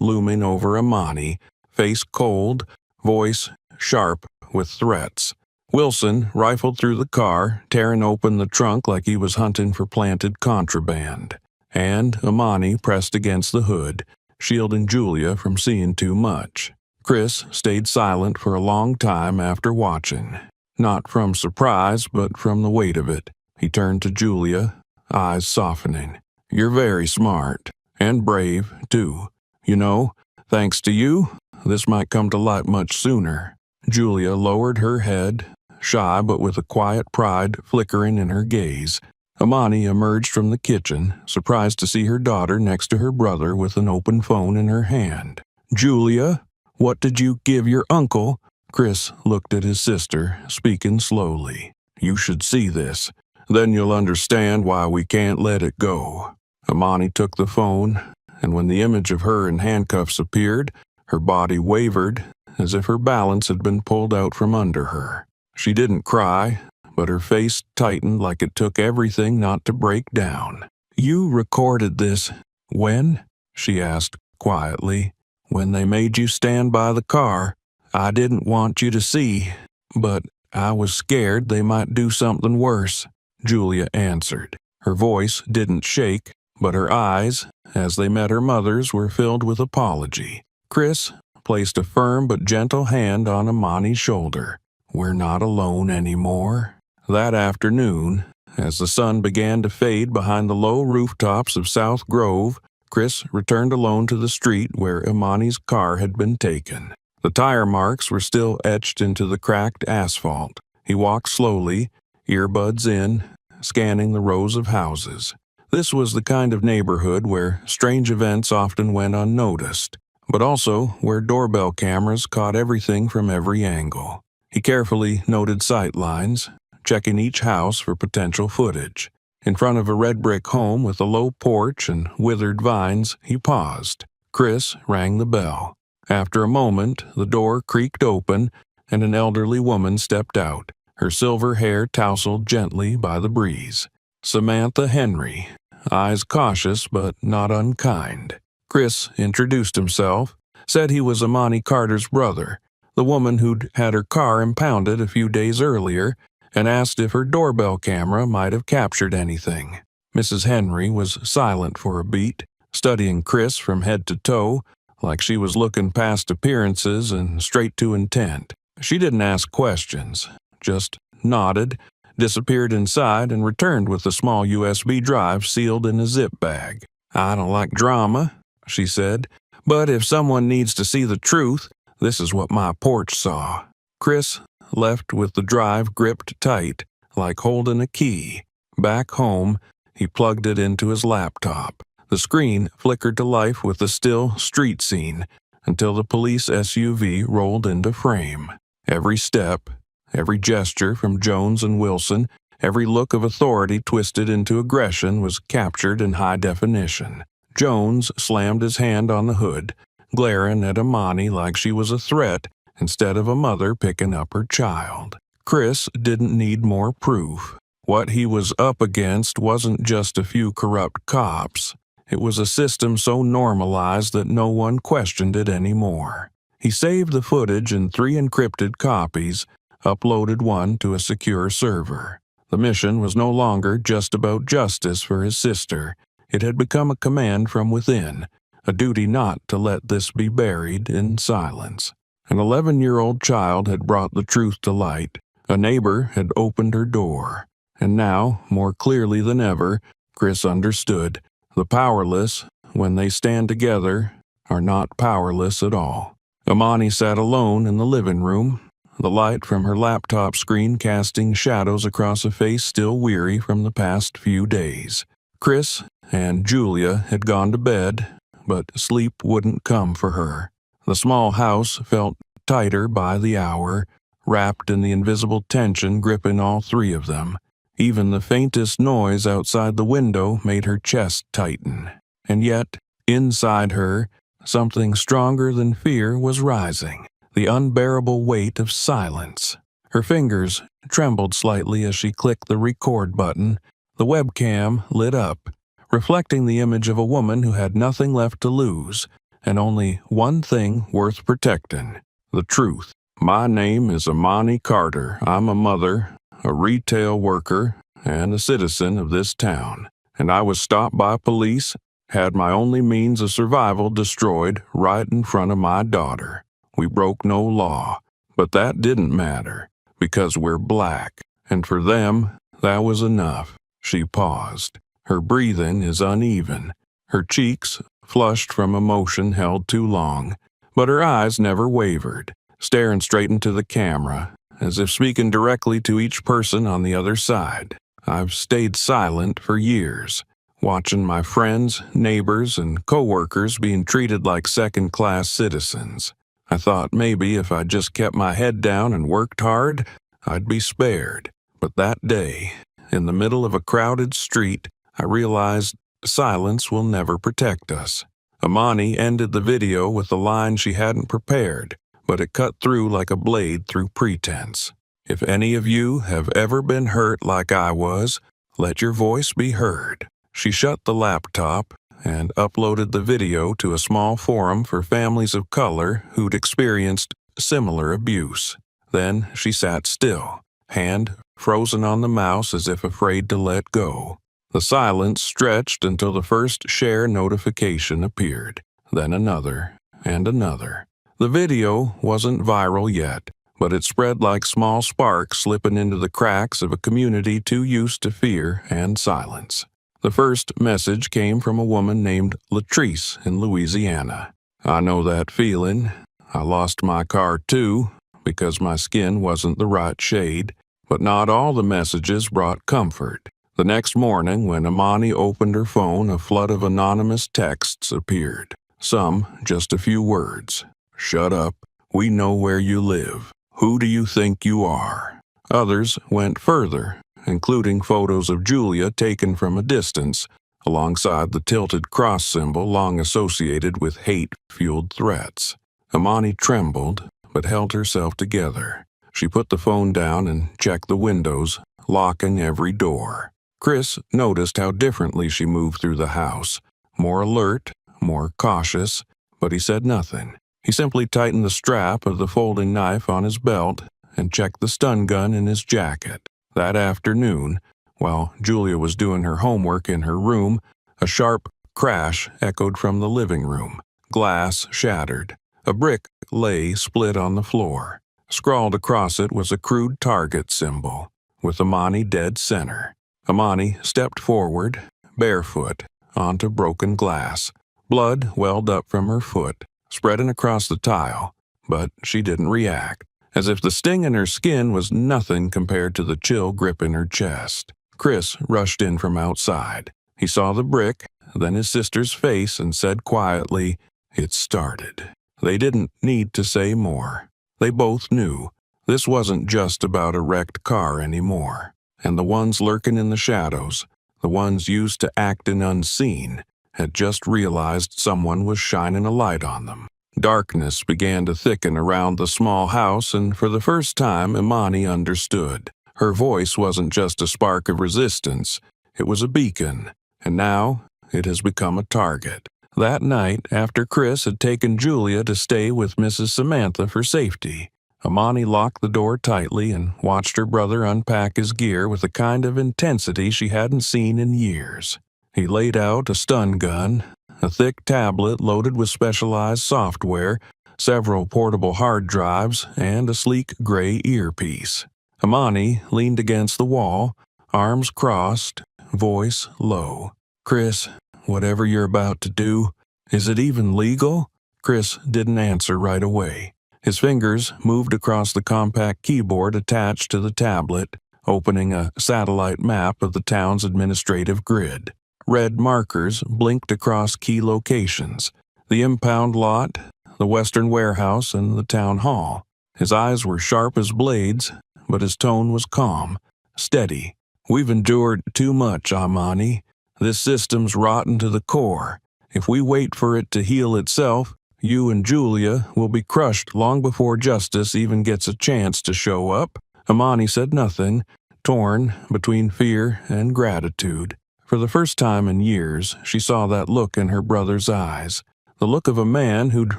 looming over Imani, face cold, voice sharp with threats. Wilson rifled through the car, tearing open the trunk like he was hunting for planted contraband. And Imani pressed against the hood, shielding Julia from seeing too much. Chris stayed silent for a long time after watching. Not from surprise, but from the weight of it. He turned to Julia, eyes softening. "You're very smart. And brave, too. You know, thanks to you, this might come to light much sooner." Julia lowered her head, shy but with a quiet pride flickering in her gaze. Imani emerged from the kitchen, surprised to see her daughter next to her brother with an open phone in her hand. "Julia, what did you give your uncle?" Chris looked at his sister, speaking slowly. "You should see this. Then you'll understand why we can't let it go." Imani took the phone, and when the image of her in handcuffs appeared, her body wavered as if her balance had been pulled out from under her. She didn't cry, but her face tightened like it took everything not to break down. "You recorded this. When?" she asked quietly. "When they made you stand by the car. I didn't want you to see, but I was scared they might do something worse," Julia answered. Her voice didn't shake, but her eyes, as they met her mother's, were filled with apology. Chris placed a firm but gentle hand on Imani's shoulder. "We're not alone anymore." That afternoon, as the sun began to fade behind the low rooftops of South Grove, Chris returned alone to the street where Imani's car had been taken. The tire marks were still etched into the cracked asphalt. He walked slowly, earbuds in, scanning the rows of houses. This was the kind of neighborhood where strange events often went unnoticed, but also where doorbell cameras caught everything from every angle. He carefully noted sight lines, checking each house for potential footage. In front of a red brick home with a low porch and withered vines, he paused. Chris rang the bell. After a moment, the door creaked open, and an elderly woman stepped out, her silver hair tousled gently by the breeze. Samantha Henry, eyes cautious but not unkind. Chris introduced himself, said he was Imani Carter's brother, the woman who'd had her car impounded a few days earlier, and asked if her doorbell camera might have captured anything. Mrs. Henry was silent for a beat, studying Chris from head to toe, like she was looking past appearances and straight to intent. She didn't ask questions, just nodded, disappeared inside, and returned with a small USB drive sealed in a zip bag. "I don't like drama," she said, "but if someone needs to see the truth, this is what my porch saw." Chris left with the drive gripped tight, like holding a key. Back home, he plugged it into his laptop. The screen flickered to life with the still street scene until the police SUV rolled into frame. Every step, every gesture from Jones and Wilson, every look of authority twisted into aggression was captured in high definition. Jones slammed his hand on the hood, glaring at Imani like she was a threat instead of a mother picking up her child. Chris didn't need more proof. What he was up against wasn't just a few corrupt cops. It was a system so normalized that no one questioned it anymore. He saved the footage in 3 encrypted copies, uploaded one to a secure server. The mission was no longer just about justice for his sister. It had become a command from within, a duty not to let this be buried in silence. An 11-year-old child had brought the truth to light. A neighbor had opened her door. And now, more clearly than ever, Chris understood. The powerless, when they stand together, are not powerless at all. Imani sat alone in the living room, the light from her laptop screen casting shadows across a face still weary from the past few days. Chris and Julia had gone to bed, but sleep wouldn't come for her. The small house felt tighter by the hour, wrapped in the invisible tension gripping all 3 of them. Even the faintest noise outside the window made her chest tighten. And yet, Inside her, something stronger than fear was rising, the unbearable weight of silence. Her fingers trembled slightly as she clicked the record button. The webcam lit up, reflecting the image of a woman who had nothing left to lose, and only one thing worth protecting: the truth. "My name is Amani Carter. I'm a mother, a retail worker, and a citizen of this town. And I was stopped by police, had my only means of survival destroyed right in front of my daughter. We broke no law, but that didn't matter, because we're black, and for them, that was enough." She paused. Her breathing is uneven, her cheeks flushed from emotion held too long, but her eyes never wavered, staring straight into the camera, as if speaking directly to each person on the other side. "I've stayed silent for years, watching my friends, neighbors, and coworkers being treated like second-class citizens. I thought maybe if I just kept my head down and worked hard, I'd be spared. But that day, in the middle of a crowded street, I realized silence will never protect us." Amani ended the video with a line she hadn't prepared, but it cut through like a blade through pretense. "If any of you have ever been hurt like I was, let your voice be heard." She shut the laptop and uploaded the video to a small forum for families of color who'd experienced similar abuse. Then she sat still, hand frozen on the mouse as if afraid to let go. The silence stretched until the first share notification appeared, then another and another. The video wasn't viral yet, but it spread like small sparks slipping into the cracks of a community too used to fear and silence. The first message came from a woman named Latrice in Louisiana. "I know that feeling. I lost my car too, because my skin wasn't the right shade." But not all the messages brought comfort. The next morning, when Amani opened her phone, a flood of anonymous texts appeared. Some just a few words. "Shut up. We know where you live. Who do you think you are?" Others went further, including photos of Julia taken from a distance, alongside the tilted cross symbol long associated with hate-fueled threats. Amani trembled, but held herself together. She put the phone down and checked the windows, locking every door. Chris noticed how differently she moved through the house, more alert, more cautious, but he said nothing. He simply tightened the strap of the folding knife on his belt and checked the stun gun in his jacket. That afternoon, while Julia was doing her homework in her room, a sharp crash echoed from the living room. Glass shattered. A brick lay split on the floor. Scrawled across it was a crude target symbol, with Amani dead center. Amani stepped forward, barefoot, onto broken glass. Blood welled up from her foot, spreading across the tile, but she didn't react, as if the sting in her skin was nothing compared to the chill grip in her chest. Chris rushed in from outside. He saw the brick, then his sister's face, and said quietly, "It started." They didn't need to say more. They both knew this wasn't just about a wrecked car anymore, and the ones lurking in the shadows, the ones used to acting unseen, had just realized someone was shining a light on them. Darkness began to thicken around the small house, and for the first time Imani understood. Her voice wasn't just a spark of resistance, it was a beacon, and now it has become a target. That night, after Chris had taken Julia to stay with Mrs. Samantha for safety, Imani locked the door tightly and watched her brother unpack his gear with a kind of intensity she hadn't seen in years. He laid out a stun gun, a thick tablet loaded with specialized software, several portable hard drives, and a sleek gray earpiece. Imani leaned against the wall, arms crossed, voice low. "Chris, whatever you're about to do, is it even legal?" Chris didn't answer right away. His fingers moved across the compact keyboard attached to the tablet, opening a satellite map of the town's administrative grid. Red markers blinked across key locations: the impound lot, the Western warehouse, and the town hall. His eyes were sharp as blades, but his tone was calm, steady. "We've endured too much, Amani. This system's rotten to the core, If we wait for it to heal itself, you and Julia will be crushed long before justice even gets a chance to show up." Amani said nothing, torn between fear and gratitude. For the first time in years, she saw that look in her brother's eyes, the look of a man who'd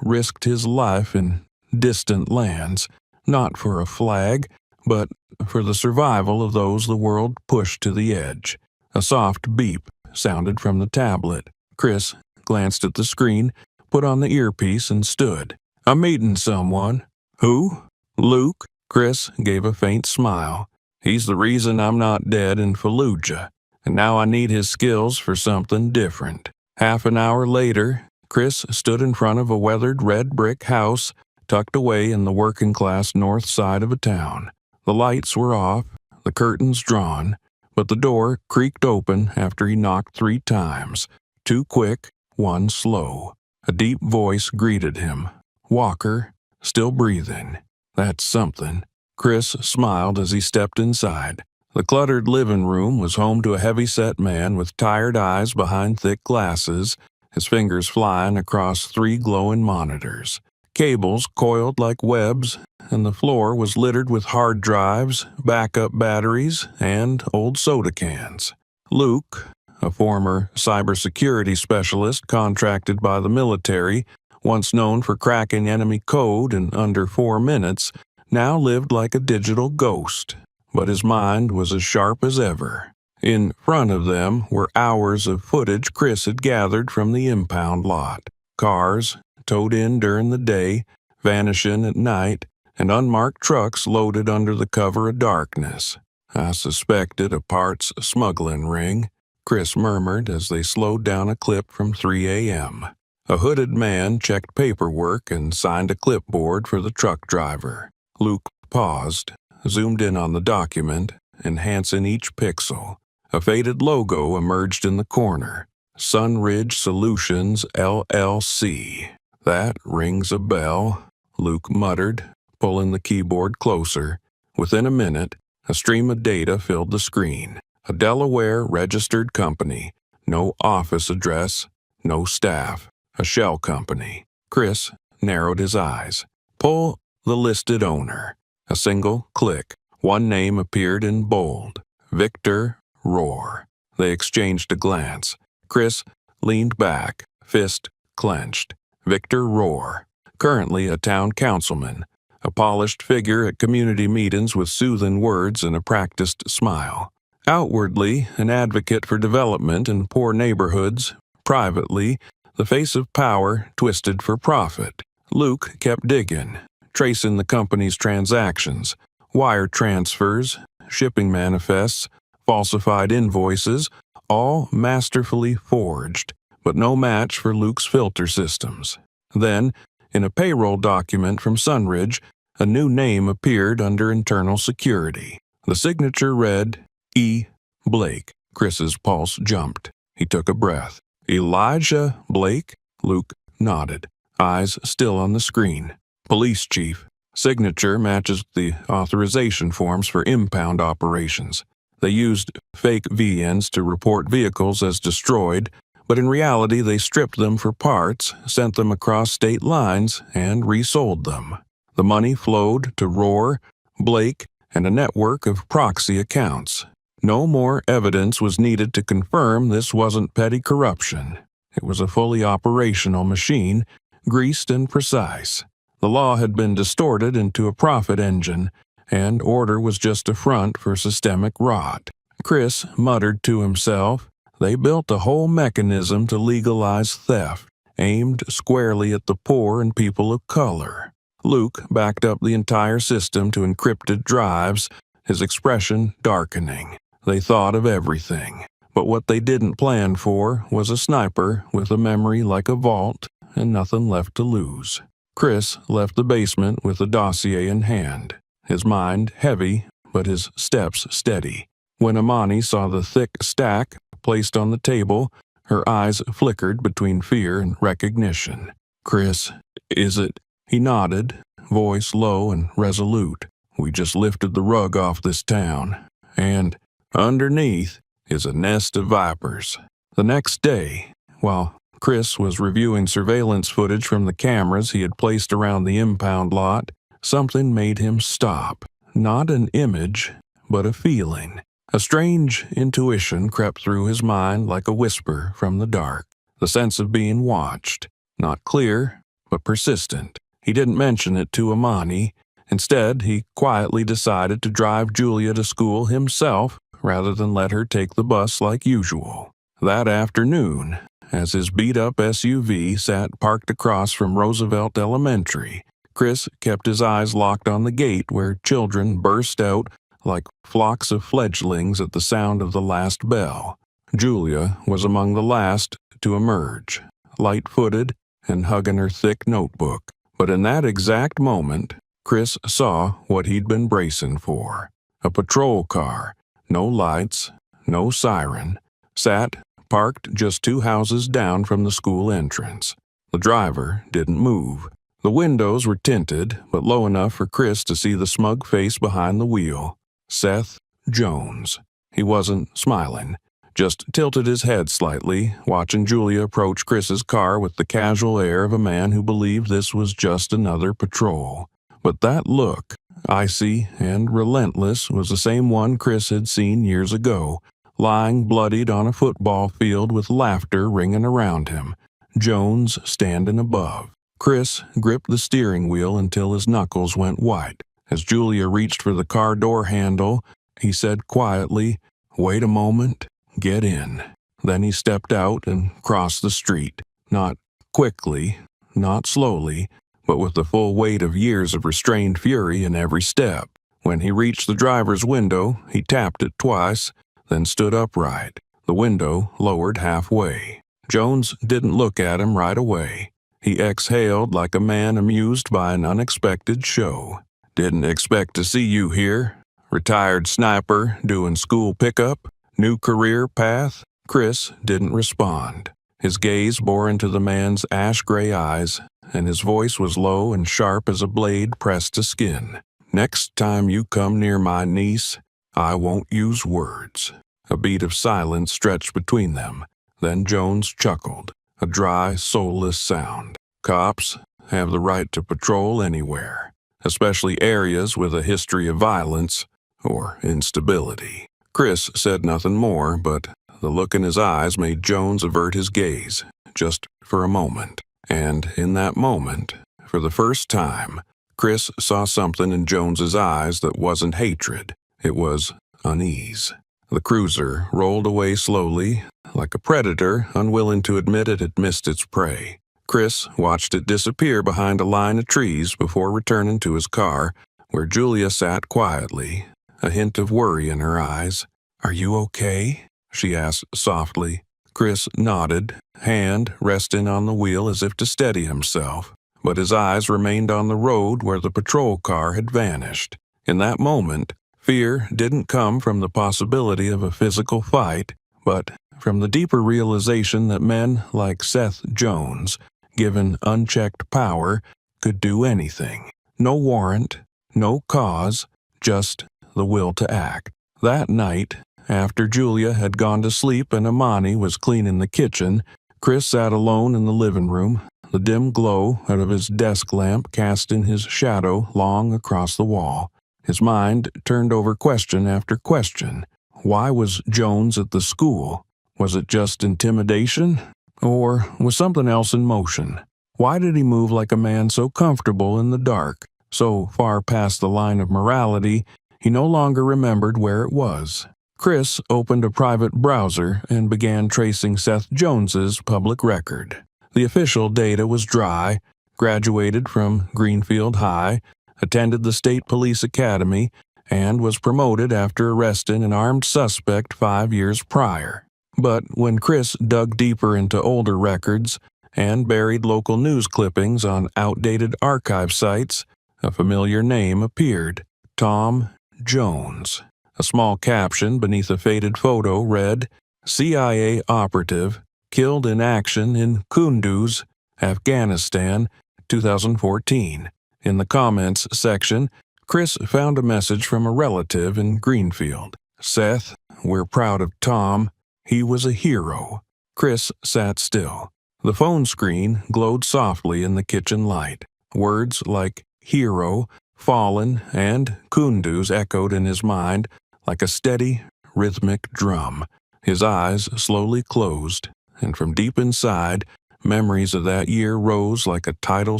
risked his life in distant lands, not for a flag, but for the survival of those the world pushed to the edge. A soft beep sounded from the tablet. Chris glanced at the screen, put on the earpiece, and stood. "I'm meeting someone." "Who?" "Luke." Chris gave a faint smile. "He's the reason I'm not dead in Fallujah, and now I need his skills for something different." Half an hour later, Chris stood in front of a weathered red brick house tucked away in the working-class north side of a town. The lights were off, the curtains drawn, but the door creaked open after he knocked 3 times. 2 quick, 1 slow. A deep voice greeted him. "Walker, still breathing. That's something." Chris smiled as he stepped inside. The cluttered living room was home to a heavy-set man with tired eyes behind thick glasses, his fingers flying across 3 glowing monitors. Cables coiled like webs, and the floor was littered with hard drives, backup batteries, and old soda cans. Luke, a former cybersecurity specialist contracted by the military, once known for cracking enemy code in under 4 minutes, now lived like a digital ghost, but his mind was as sharp as ever. In front of them were hours of footage Chris had gathered from the impound lot. Cars, towed in during the day, vanishing at night, and unmarked trucks loaded under the cover of darkness. "I suspected a parts smuggling ring," Chris murmured as they slowed down a clip from 3 a.m. A hooded man checked paperwork and signed a clipboard for the truck driver. Luke paused, zoomed in on the document, enhancing each pixel. A faded logo emerged in the corner. Sunridge Solutions, LLC. "That rings a bell," Luke muttered, pulling the keyboard closer. Within a minute, a stream of data filled the screen. A Delaware-registered company. No office address, no staff. A shell company. Chris narrowed his eyes. "Pull the listed owner." A single click. One name appeared in bold. Victor Rohr. They exchanged a glance. Chris leaned back, fist clenched. Victor Rohr, currently a town councilman, a polished figure at community meetings with soothing words and a practiced smile. Outwardly, an advocate for development in poor neighborhoods, privately, the face of power twisted for profit. Luke kept digging, tracing the company's transactions, wire transfers, shipping manifests, falsified invoices, all masterfully forged, but no match for Luke's filter systems. Then, in a payroll document from Sunridge, a new name appeared under internal security. The signature read, E. Blake. Chris's pulse jumped. He took a breath. "Elijah Blake?" Luke nodded, eyes still on the screen. "Police chief." Signature matches the authorization forms for impound operations. They used fake VNs to report vehicles as destroyed, but in reality they stripped them for parts, sent them across state lines, and resold them. The money flowed to Rohr, Blake, and a network of proxy accounts. No more evidence was needed to confirm this wasn't petty corruption. It was a fully operational machine, greased and precise. The law had been distorted into a profit engine, and order was just a front for systemic rot. Chris muttered to himself, "They built a whole mechanism to legalize theft, aimed squarely at the poor and people of color." Luke backed up the entire system to encrypted drives, his expression darkening. They thought of everything, but what they didn't plan for was a sniper with a memory like a vault and nothing left to lose. Chris left the basement with the dossier in hand, his mind heavy, but his steps steady. When Amani saw the thick stack placed on the table, her eyes flickered between fear and recognition. "Chris, is it?" He nodded, voice low and resolute. "We just lifted the rug off this town, and underneath is a nest of vipers." The next day, while Chris was reviewing surveillance footage from the cameras he had placed around the impound lot. Something made him stop. Not an image, but a feeling. A strange intuition crept through his mind like a whisper from the dark. The sense of being watched. Not clear, but persistent. He didn't mention it to Amani. Instead, he quietly decided to drive Julia to school himself rather than let her take the bus like usual. That afternoon, as his beat-up SUV sat parked across from Roosevelt Elementary, Chris kept his eyes locked on the gate where children burst out like flocks of fledglings at the sound of the last bell. Julia was among the last to emerge, light-footed and hugging her thick notebook. But in that exact moment, Chris saw what he'd been bracing for. A patrol car, no lights, no siren, sat parked just 2 houses down from the school entrance. The driver didn't move. The windows were tinted, but low enough for Chris to see the smug face behind the wheel. Seth Jones. He wasn't smiling, just tilted his head slightly, watching Julia approach Chris's car with the casual air of a man who believed this was just another patrol. But that look, icy and relentless, was the same one Chris had seen years ago, lying bloodied on a football field with laughter ringing around him, Jones standing above. Chris gripped the steering wheel until his knuckles went white. As Julia reached for the car door handle, he said quietly, "Wait a moment, get in." Then he stepped out and crossed the street, not quickly, not slowly, but with the full weight of years of restrained fury in every step. When he reached the driver's window, he tapped it twice, then stood upright, the window lowered halfway. Jones didn't look at him right away. He exhaled like a man amused by an unexpected show. "Didn't expect to see you here. Retired sniper, doing school pickup, new career path?" Chris didn't respond. His gaze bore into the man's ash-gray eyes, and his voice was low and sharp as a blade pressed to skin. "Next time you come near my niece, I won't use words." A beat of silence stretched between them. Then Jones chuckled, a dry, soulless sound. "Cops have the right to patrol anywhere, especially areas with a history of violence or instability." Chris said nothing more, but the look in his eyes made Jones avert his gaze, just for a moment. And in that moment, for the first time, Chris saw something in Jones's eyes that wasn't hatred. It was unease. The cruiser rolled away slowly, like a predator unwilling to admit it had missed its prey. Chris watched it disappear behind a line of trees before returning to his car, where Julia sat quietly, a hint of worry in her eyes. "Are you okay?" she asked softly. Chris nodded, hand resting on the wheel as if to steady himself, but his eyes remained on the road where the patrol car had vanished. In that moment, fear didn't come from the possibility of a physical fight, but from the deeper realization that men like Seth Jones, given unchecked power, could do anything. No warrant, no cause, just the will to act. That night, after Julia had gone to sleep and Amani was cleaning the kitchen, Chris sat alone in the living room, the dim glow out of his desk lamp casting his shadow long across the wall. His mind turned over question after question. Why was Jones at the school? Was it just intimidation? Or was something else in motion? Why did he move like a man so comfortable in the dark, so far past the line of morality, he no longer remembered where it was? Chris opened a private browser and began tracing Seth Jones's public record. The official data was dry: graduated from Greenfield High, attended the State Police Academy, and was promoted after arresting an armed suspect 5 years prior. But when Chris dug deeper into older records and buried local news clippings on outdated archive sites, a familiar name appeared: Tom Jones. A small caption beneath a faded photo read, "CIA operative, killed in action in Kunduz, Afghanistan, 2014. In the comments section, Chris found a message from a relative in Greenfield. "Seth, we're proud of Tom. He was a hero." Chris sat still. The phone screen glowed softly in the kitchen light. Words like hero, fallen, and Kunduz echoed in his mind like a steady, rhythmic drum. His eyes slowly closed, and from deep inside, memories of that year rose like a tidal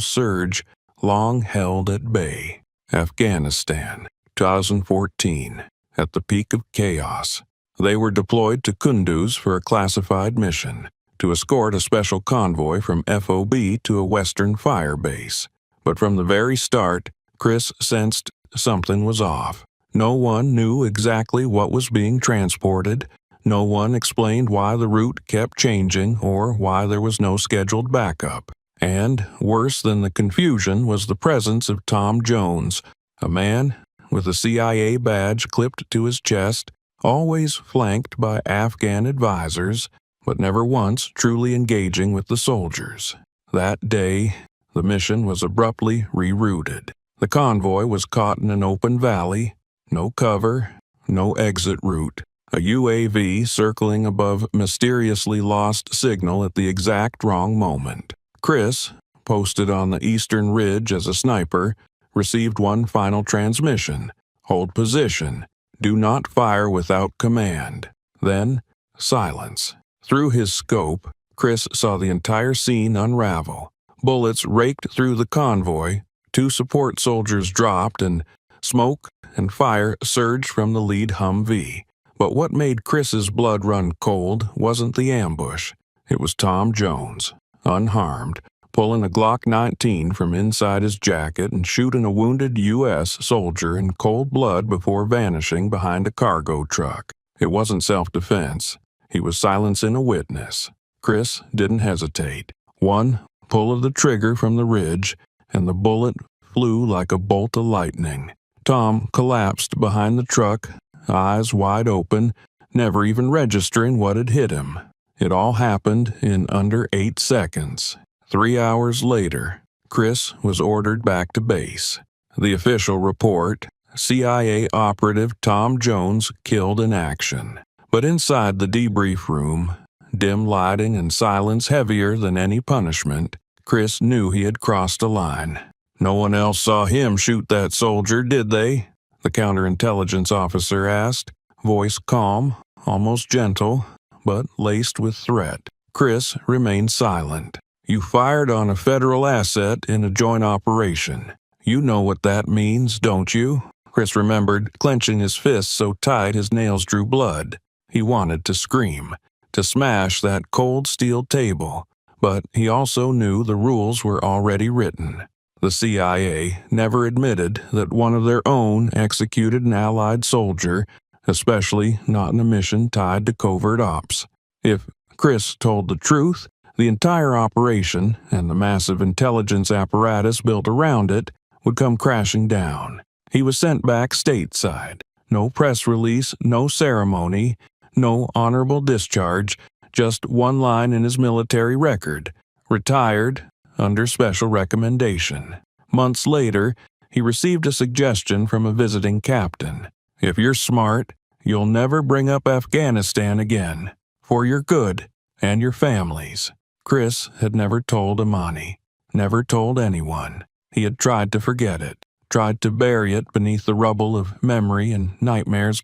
surge, long held at bay. Afghanistan, 2014, at the peak of chaos. They were deployed to Kunduz for a classified mission, to escort a special convoy from FOB to a Western fire base. But from the very start, Chris sensed something was off. No one knew exactly what was being transported. No one explained why the route kept changing or why there was no scheduled backup. And worse than the confusion was the presence of Tom Jones, a man with a CIA badge clipped to his chest, always flanked by Afghan advisors, but never once truly engaging with the soldiers. That day, the mission was abruptly rerouted. The convoy was caught in an open valley, no cover, no exit route. A UAV circling above mysteriously lost signal at the exact wrong moment. Chris, posted on the eastern ridge as a sniper, received one final transmission. Hold position. Do not fire without command. Then, silence. Through his scope, Chris saw the entire scene unravel. Bullets raked through the convoy, 2 support soldiers dropped, and smoke and fire surged from the lead Humvee. But what made Chris's blood run cold wasn't the ambush. It was Tom Jones, unharmed, pulling a Glock 19 from inside his jacket and shooting a wounded U.S. soldier in cold blood before vanishing behind a cargo truck. It wasn't self-defense. He was silencing a witness. Chris didn't hesitate. One pull of the trigger from the ridge, and the bullet flew like a bolt of lightning. Tom collapsed behind the truck, eyes wide open, never even registering what had hit him. It all happened in under 8 seconds. 3 hours later, Chris was ordered back to base. The official report, CIA operative Tom Jones killed in action. But inside the debrief room, dim lighting and silence heavier than any punishment, Chris knew he had crossed a line. No one else saw him shoot that soldier, did they? The counterintelligence officer asked, voice calm, almost gentle, but laced with threat. Chris remained silent. You fired on a federal asset in a joint operation. You know what that means, don't you? Chris remembered clenching his fists so tight his nails drew blood. He wanted to scream, to smash that cold steel table, but he also knew the rules were already written. The CIA never admitted that one of their own executed an Allied soldier, especially not in a mission tied to covert ops. If Chris told the truth, the entire operation and the massive intelligence apparatus built around it would come crashing down. He was sent back stateside. No press release, no ceremony, no honorable discharge, just one line in his military record. Retired under special recommendation. Months later, he received a suggestion from a visiting captain. If you're smart, you'll never bring up Afghanistan again. For your good and your family's. Chris had never told Amani. Never told anyone. He had tried to forget it. Tried to bury it beneath the rubble of memory and nightmares.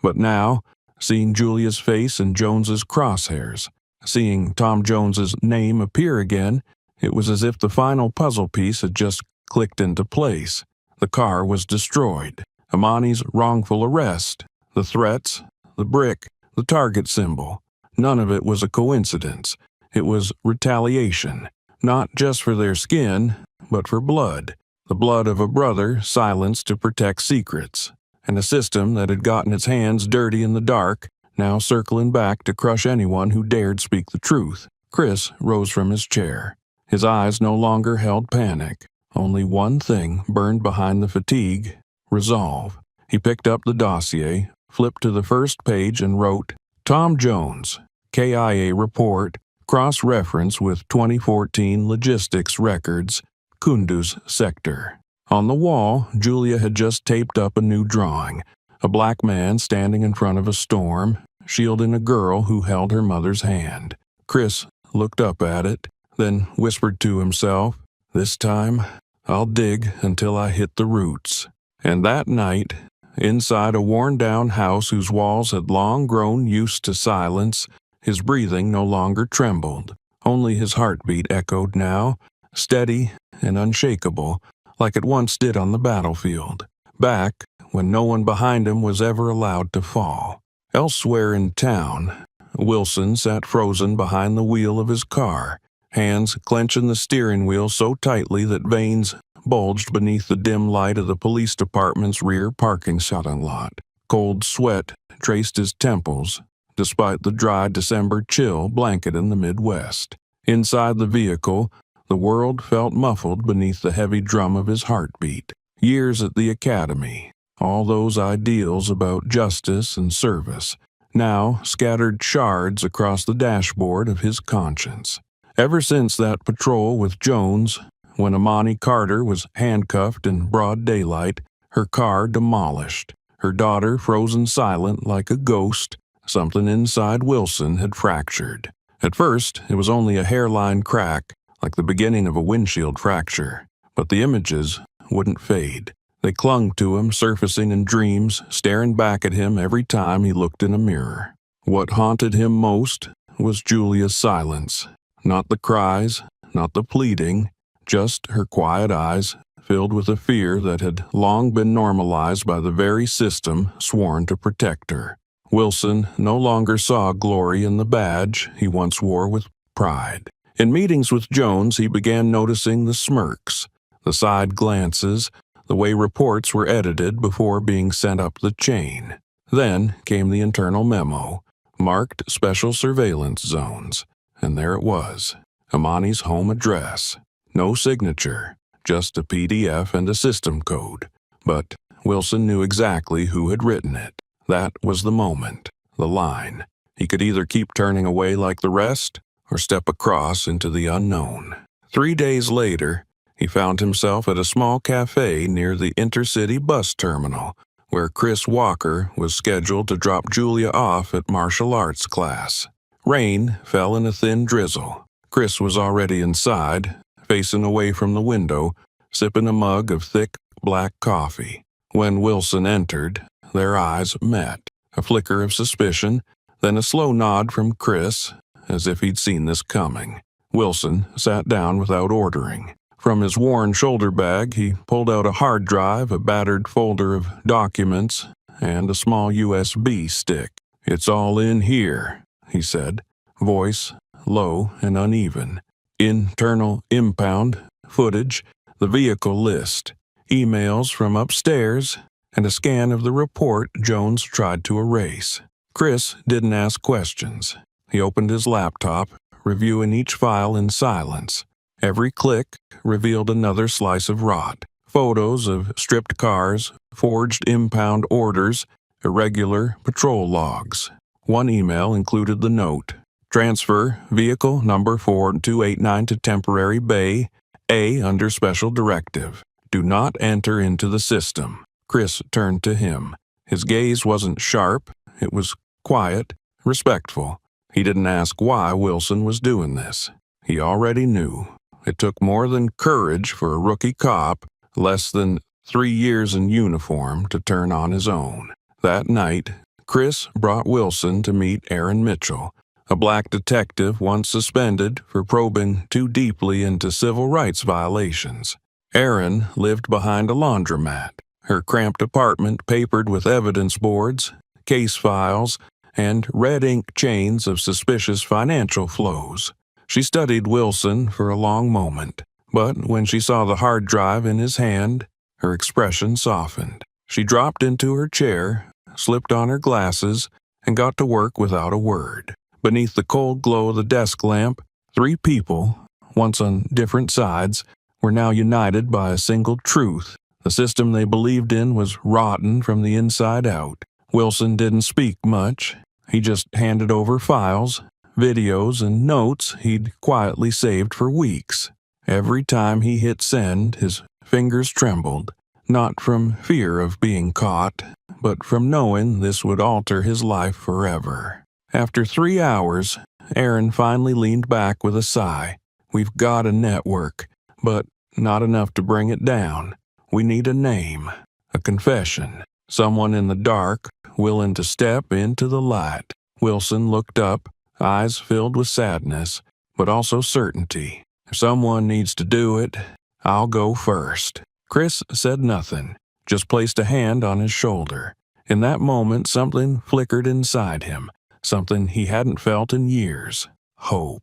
But now, seeing Julia's face in Jones's crosshairs, seeing Tom Jones's name appear again, it was as if the final puzzle piece had just clicked into place. The car was destroyed. Amani's wrongful arrest, the threats, the brick, the target symbol. None of it was a coincidence. It was retaliation, not just for their skin, but for blood. The blood of a brother silenced to protect secrets, and a system that had gotten its hands dirty in the dark, now circling back to crush anyone who dared speak the truth. Chris rose from his chair. His eyes no longer held panic. Only one thing burned behind the fatigue: resolve. He picked up the dossier, flipped to the first page, and wrote, Tom Jones, KIA report, cross-reference with 2014 logistics records, Kunduz sector. On the wall, Julia had just taped up a new drawing, a black man standing in front of a storm, shielding a girl who held her mother's hand. Chris looked up at it, then whispered to himself, "This time, I'll dig until I hit the roots." And that night, inside a worn-down house whose walls had long grown used to silence, his breathing no longer trembled. Only his heartbeat echoed now, steady and unshakable, like it once did on the battlefield, back when no one behind him was ever allowed to fall. Elsewhere in town, Wilson sat frozen behind the wheel of his car, hands clenching the steering wheel so tightly that veins bulged beneath the dim light of the police department's rear parking lot. Cold sweat traced his temples, despite the dry December chill blanketing the Midwest. Inside the vehicle, the world felt muffled beneath the heavy drum of his heartbeat. Years at the academy, all those ideals about justice and service, now scattered shards across the dashboard of his conscience. Ever since that patrol with Jones, when Imani Carter was handcuffed in broad daylight, her car demolished, her daughter frozen silent like a ghost, something inside Wilson had fractured. At first, it was only a hairline crack, like the beginning of a windshield fracture, but the images wouldn't fade. They clung to him, surfacing in dreams, staring back at him every time he looked in a mirror. What haunted him most was Julia's silence. Not the cries, not the pleading, just her quiet eyes, filled with a fear that had long been normalized by the very system sworn to protect her. Wilson no longer saw glory in the badge he once wore with pride. In meetings with Jones, he began noticing the smirks, the side glances, the way reports were edited before being sent up the chain. Then came the internal memo, marked special surveillance zones, and there it was, Imani's home address. No signature, just a PDF and a system code. But Wilson knew exactly who had written it. That was the moment, the line. He could either keep turning away like the rest, or step across into the unknown. 3 days later, he found himself at a small cafe near the intercity bus terminal, where Chris Walker was scheduled to drop Julia off at martial arts class. Rain fell in a thin drizzle. Chris was already inside, facing away from the window, sipping a mug of thick black coffee. When Wilson entered, their eyes met. A flicker of suspicion, then a slow nod from Chris, as if he'd seen this coming. Wilson sat down without ordering. From his worn shoulder bag, he pulled out a hard drive, a battered folder of documents, and a small USB stick. "It's all in here," he said, voice low and uneven. Internal impound, footage, the vehicle list, emails from upstairs, and a scan of the report Jones tried to erase. Chris didn't ask questions. He opened his laptop, reviewing each file in silence. Every click revealed another slice of rot. Photos of stripped cars, forged impound orders, irregular patrol logs. One email included the note, "Transfer vehicle number 4289 to temporary bay, A under special directive. Do not enter into the system." Chris turned to him. His gaze wasn't sharp, it was quiet, respectful. He didn't ask why Wilson was doing this. He already knew. It took more than courage for a rookie cop, less than 3 years in uniform, to turn on his own. That night, Chris brought Wilson to meet Aaron Mitchell, a black detective once suspended for probing too deeply into civil rights violations. Aaron lived behind a laundromat, her cramped apartment papered with evidence boards, case files, and red ink chains of suspicious financial flows. She studied Wilson for a long moment, but when she saw the hard drive in his hand, her expression softened. She dropped into her chair, slipped on her glasses, and got to work without a word. Beneath the cold glow of the desk lamp, 3 people, once on different sides, were now united by a single truth. The system they believed in was rotten from the inside out. Wilson didn't speak much. He just handed over files, videos, and notes he'd quietly saved for weeks. Every time he hit send, his fingers trembled, not from fear of being caught, but from knowing this would alter his life forever. After 3 hours, Aaron finally leaned back with a sigh. We've got a network, but not enough to bring it down. We need a name, a confession, someone in the dark, willing to step into the light. Wilson looked up, eyes filled with sadness, but also certainty. If someone needs to do it, I'll go first. Chris said nothing, just placed a hand on his shoulder. In that moment, something flickered inside him, something he hadn't felt in years. Hope.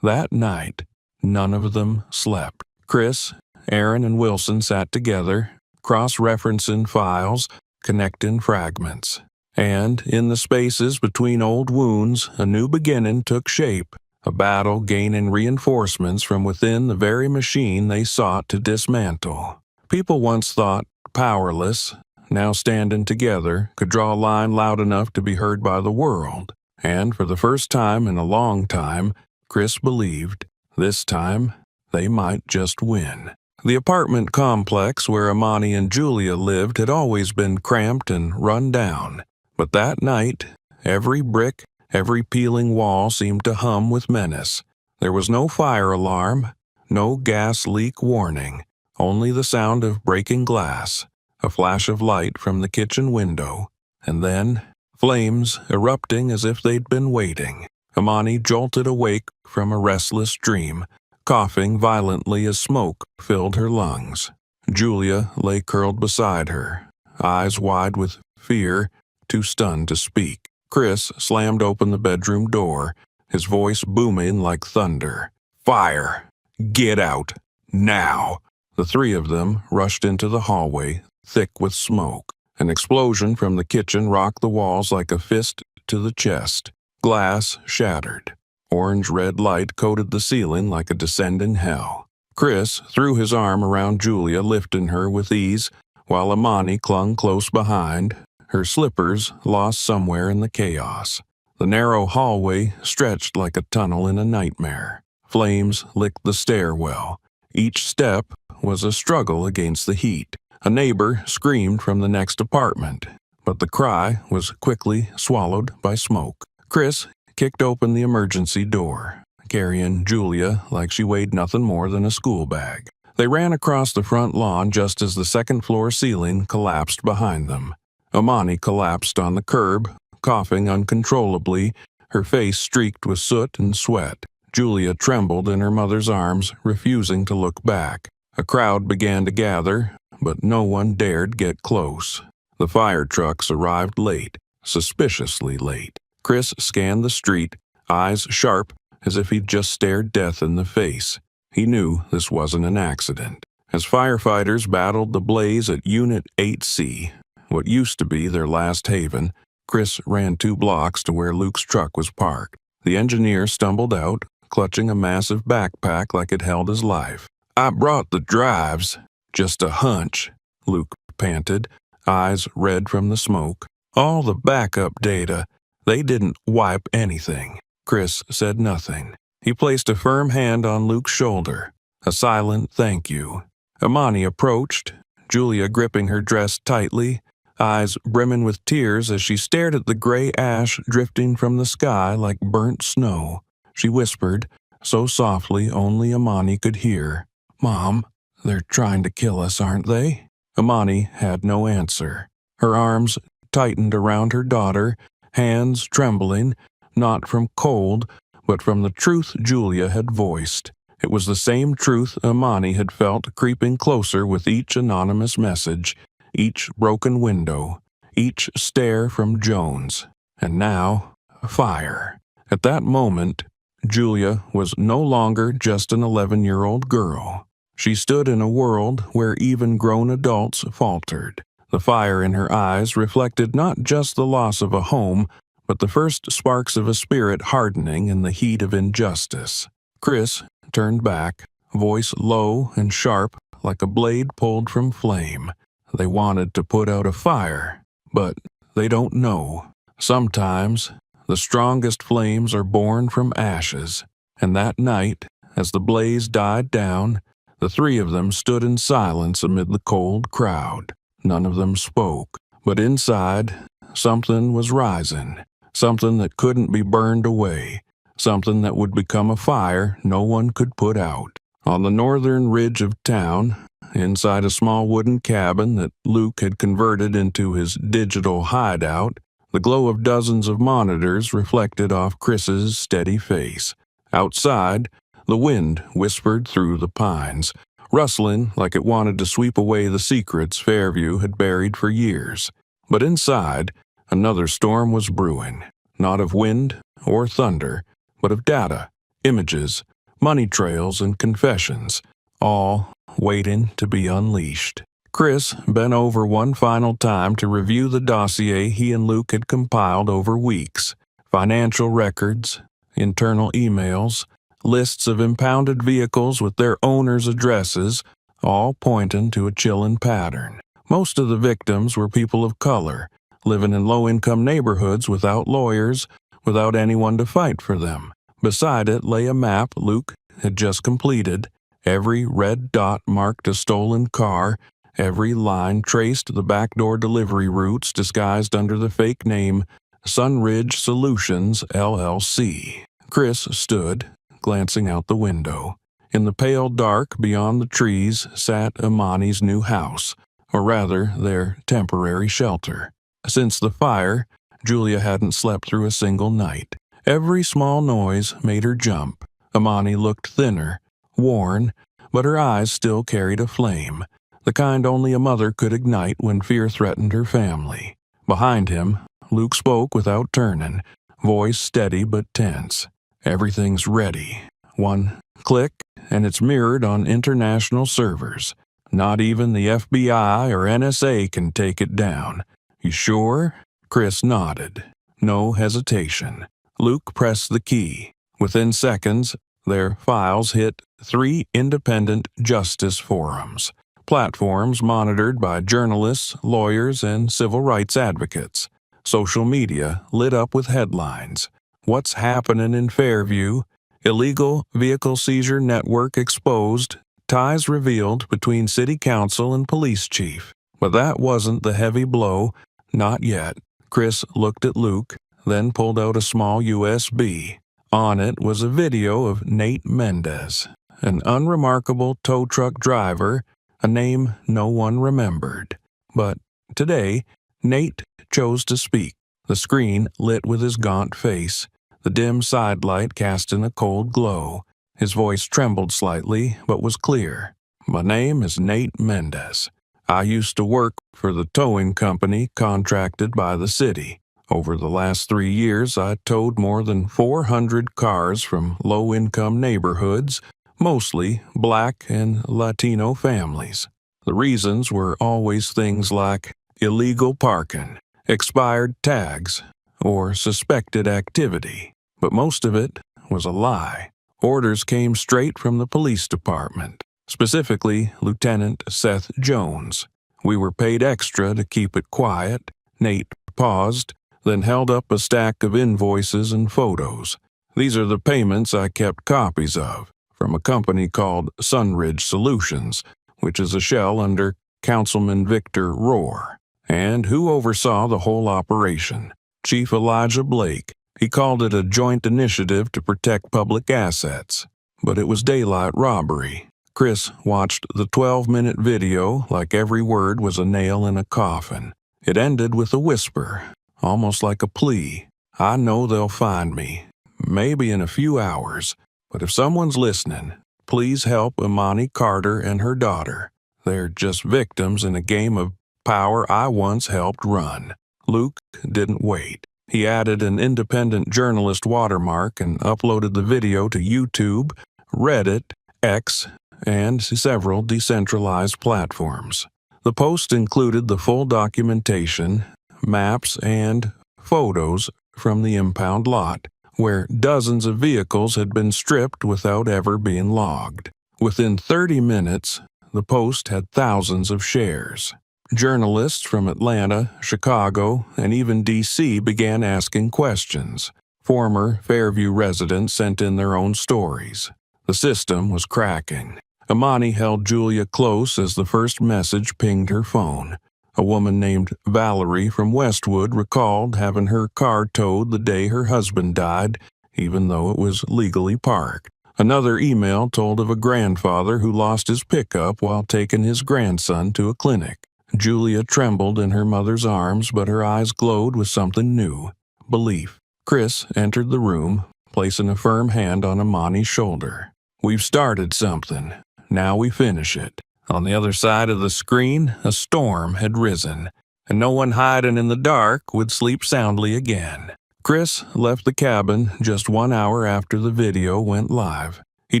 That night, none of them slept. Chris, Aaron, and Wilson sat together, cross-referencing files, connecting fragments. And in the spaces between old wounds, a new beginning took shape, a battle gaining reinforcements from within the very machine they sought to dismantle. People once thought powerless, now standing together, could draw a line loud enough to be heard by the world. And for the first time in a long time, Chris believed, this time, they might just win. The apartment complex where Amani and Julia lived had always been cramped and run down. But that night, every brick, every peeling wall seemed to hum with menace. There was no fire alarm, no gas leak warning, only the sound of breaking glass, a flash of light from the kitchen window, and then flames erupting as if they'd been waiting. Amani jolted awake from a restless dream, coughing violently as smoke filled her lungs. Julia lay curled beside her, eyes wide with fear, too stunned to speak. Chris slammed open the bedroom door, his voice booming like thunder. Fire! Get out! Now! The three of them rushed into the hallway, thick with smoke. An explosion from the kitchen rocked the walls like a fist to the chest. Glass shattered. Orange-red light coated the ceiling like a descending hell. Chris threw his arm around Julia, lifting her with ease, while Amani clung close behind, her slippers lost somewhere in the chaos. The narrow hallway stretched like a tunnel in a nightmare. Flames licked the stairwell. Each step was a struggle against the heat. A neighbor screamed from the next apartment, but the cry was quickly swallowed by smoke. Chris kicked open the emergency door, carrying Julia like she weighed nothing more than a school bag. They ran across the front lawn just as the second-floor ceiling collapsed behind them. Amani collapsed on the curb, coughing uncontrollably, her face streaked with soot and sweat. Julia trembled in her mother's arms, refusing to look back. A crowd began to gather, but no one dared get close. The fire trucks arrived late, suspiciously late. Chris scanned the street, eyes sharp as if he'd just stared death in the face. He knew this wasn't an accident. As firefighters battled the blaze at Unit 8C, what used to be their last haven, Chris ran 2 blocks to where Luke's truck was parked. The engineer stumbled out, clutching a massive backpack like it held his life. I brought the drives. Just a hunch, Luke panted, eyes red from the smoke. All the backup data. They didn't wipe anything. Chris said nothing. He placed a firm hand on Luke's shoulder, a silent thank you. Amani approached, Julia gripping her dress tightly, eyes brimming with tears as she stared at the gray ash drifting from the sky like burnt snow. She whispered, so softly only Amani could hear, "Mom, they're trying to kill us, aren't they?" Amani had no answer. Her arms tightened around her daughter, hands trembling, not from cold, but from the truth Julia had voiced. It was the same truth Amani had felt creeping closer with each anonymous message, each broken window, each stare from Jones. And now, fire. At that moment, Julia was no longer just an 11-year-old girl. She stood in a world where even grown adults faltered. The fire in her eyes reflected not just the loss of a home, but the first sparks of a spirit hardening in the heat of injustice. Chris turned back, voice low and sharp like a blade pulled from flame. They wanted to put out a fire, but they don't know. Sometimes, the strongest flames are born from ashes, and that night, as the blaze died down, the three of them stood in silence amid the cold crowd. None of them spoke, but inside, something was rising, something that couldn't be burned away, something that would become a fire no one could put out. On the northern ridge of town, inside a small wooden cabin that Luke had converted into his digital hideout, the glow of dozens of monitors reflected off Chris's steady face. Outside, the wind whispered through the pines, rustling like it wanted to sweep away the secrets Fairview had buried for years. But inside, another storm was brewing, not of wind or thunder, but of data, images, money trails, and confessions, all waiting to be unleashed. Chris bent over one final time to review the dossier he and Luke had compiled over weeks. Financial records, internal emails, lists of impounded vehicles with their owners' addresses, all pointing to a chilling pattern. Most of the victims were people of color, living in low-income neighborhoods without lawyers, without anyone to fight for them. Beside it lay a map Luke had just completed. Every red dot marked a stolen car, every line traced the backdoor delivery routes disguised under the fake name Sunridge Solutions, LLC. Chris stood, glancing out the window. In the pale dark beyond the trees sat Imani's new house, or rather, their temporary shelter. Since the fire, Julia hadn't slept through a single night. Every small noise made her jump. Imani looked thinner, worn, but her eyes still carried a flame, the kind only a mother could ignite when fear threatened her family. Behind him, Luke spoke without turning, voice steady but tense. Everything's ready. One click, and it's mirrored on international servers. Not even the FBI or NSA can take it down. You sure? Chris nodded. No hesitation. Luke pressed the key. Within seconds, their files hit 3 independent justice forums, platforms monitored by journalists, lawyers, and civil rights advocates. Social media lit up with headlines. What's happening in Fairview? Illegal vehicle seizure network exposed. Ties revealed between city council and police chief. But that wasn't the heavy blow. Not yet. Chris looked at Luke, then pulled out a small USB. On it was a video of Nate Mendez, an unremarkable tow truck driver, a name no one remembered. But today, Nate chose to speak. The screen lit with his gaunt face, the dim sidelight casting a cold glow. His voice trembled slightly, but was clear. My name is Nate Mendez. I used to work for the towing company contracted by the city. Over the last 3 years, I towed more than 400 cars from low-income neighborhoods, mostly Black and Latino families. The reasons were always things like illegal parking, expired tags, or suspected activity. But most of it was a lie. Orders came straight from the police department, specifically Lieutenant Seth Jones. We were paid extra to keep it quiet. Nate paused, then held up a stack of invoices and photos. These are the payments I kept copies of, from a company called Sunridge Solutions, which is a shell under Councilman Victor Rohr. And who oversaw the whole operation? Chief Elijah Blake. He called it a joint initiative to protect public assets. But it was daylight robbery. Chris watched the 12-minute video like every word was a nail in a coffin. It ended with a whisper, almost like a plea. I know they'll find me, maybe in a few hours, but if someone's listening, please help Imani Carter and her daughter. They're just victims in a game of power I once helped run. Luke didn't wait. He added an independent journalist watermark and uploaded the video to YouTube, Reddit, X, and several decentralized platforms. The post included the full documentation, maps, and photos from the impound lot, where dozens of vehicles had been stripped without ever being logged. Within 30 minutes, the post had thousands of shares. Journalists from Atlanta, Chicago, and even D.C. began asking questions. Former Fairview residents sent in their own stories. The system was cracking. Imani held Julia close as the first message pinged her phone. A woman named Valerie from Westwood recalled having her car towed the day her husband died even though it was legally parked. Another email told of a grandfather who lost his pickup while taking his grandson to a clinic. Julia trembled in her mother's arms, but her eyes glowed with something new: belief. Chris entered the room, placing a firm hand on Amani's shoulder. "We've started something. Now we finish it." On the other side of the screen, a storm had risen, and no one hiding in the dark would sleep soundly again. Chris left the cabin just 1 hour after the video went live. He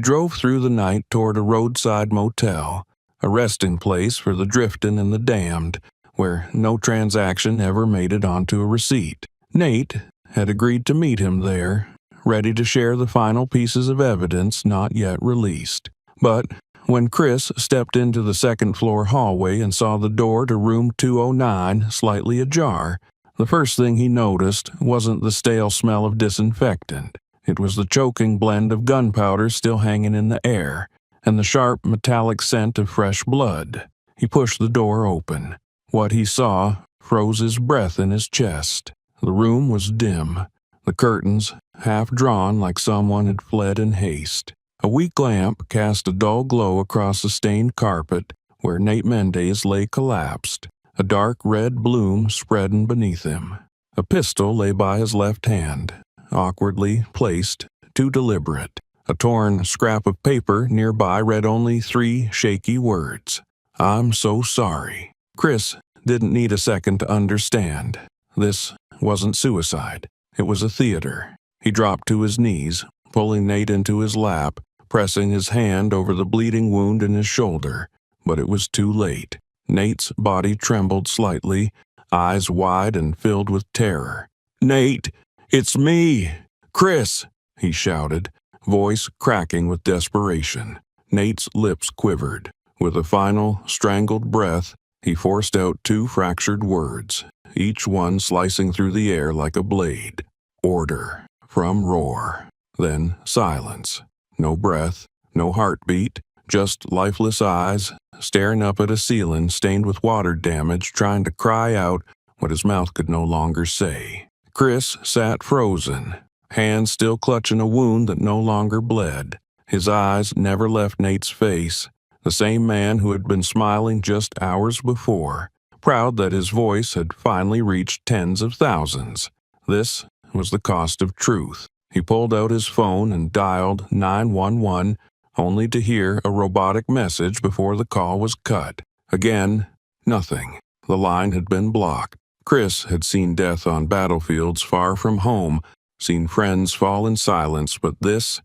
drove through the night toward a roadside motel, a resting place for the drifting and the damned, where no transaction ever made it onto a receipt. Nate had agreed to meet him there, ready to share the final pieces of evidence not yet released. But when Chris stepped into the second-floor hallway and saw the door to room 209 slightly ajar, the first thing he noticed wasn't the stale smell of disinfectant. It was the choking blend of gunpowder still hanging in the air, and the sharp metallic scent of fresh blood. He pushed the door open. What he saw froze his breath in his chest. The room was dim, the curtains half drawn like someone had fled in haste. A weak lamp cast a dull glow across the stained carpet where Nate Mendez lay collapsed, a dark red bloom spreading beneath him. A pistol lay by his left hand, awkwardly placed, too deliberate. A torn scrap of paper nearby read only 3 shaky words: "I'm so sorry." Chris didn't need a second to understand. This wasn't suicide. It was a theater. He dropped to his knees, pulling Nate into his lap, pressing his hand over the bleeding wound in his shoulder. But it was too late. Nate's body trembled slightly, eyes wide and filled with terror. "Nate, it's me! Chris!" he shouted, voice cracking with desperation. Nate's lips quivered. With a final, strangled breath, he forced out 2 fractured words, each one slicing through the air like a blade. "Order," from Roar. Then silence. No breath, no heartbeat, just lifeless eyes, staring up at a ceiling stained with water damage, trying to cry out what his mouth could no longer say. Chris sat frozen, hands still clutching a wound that no longer bled. His eyes never left Nate's face, the same man who had been smiling just hours before, proud that his voice had finally reached tens of thousands. This was the cost of truth. He pulled out his phone and dialed 911, only to hear a robotic message before the call was cut. Again, nothing. The line had been blocked. Chris had seen death on battlefields far from home, seen friends fall in silence, but this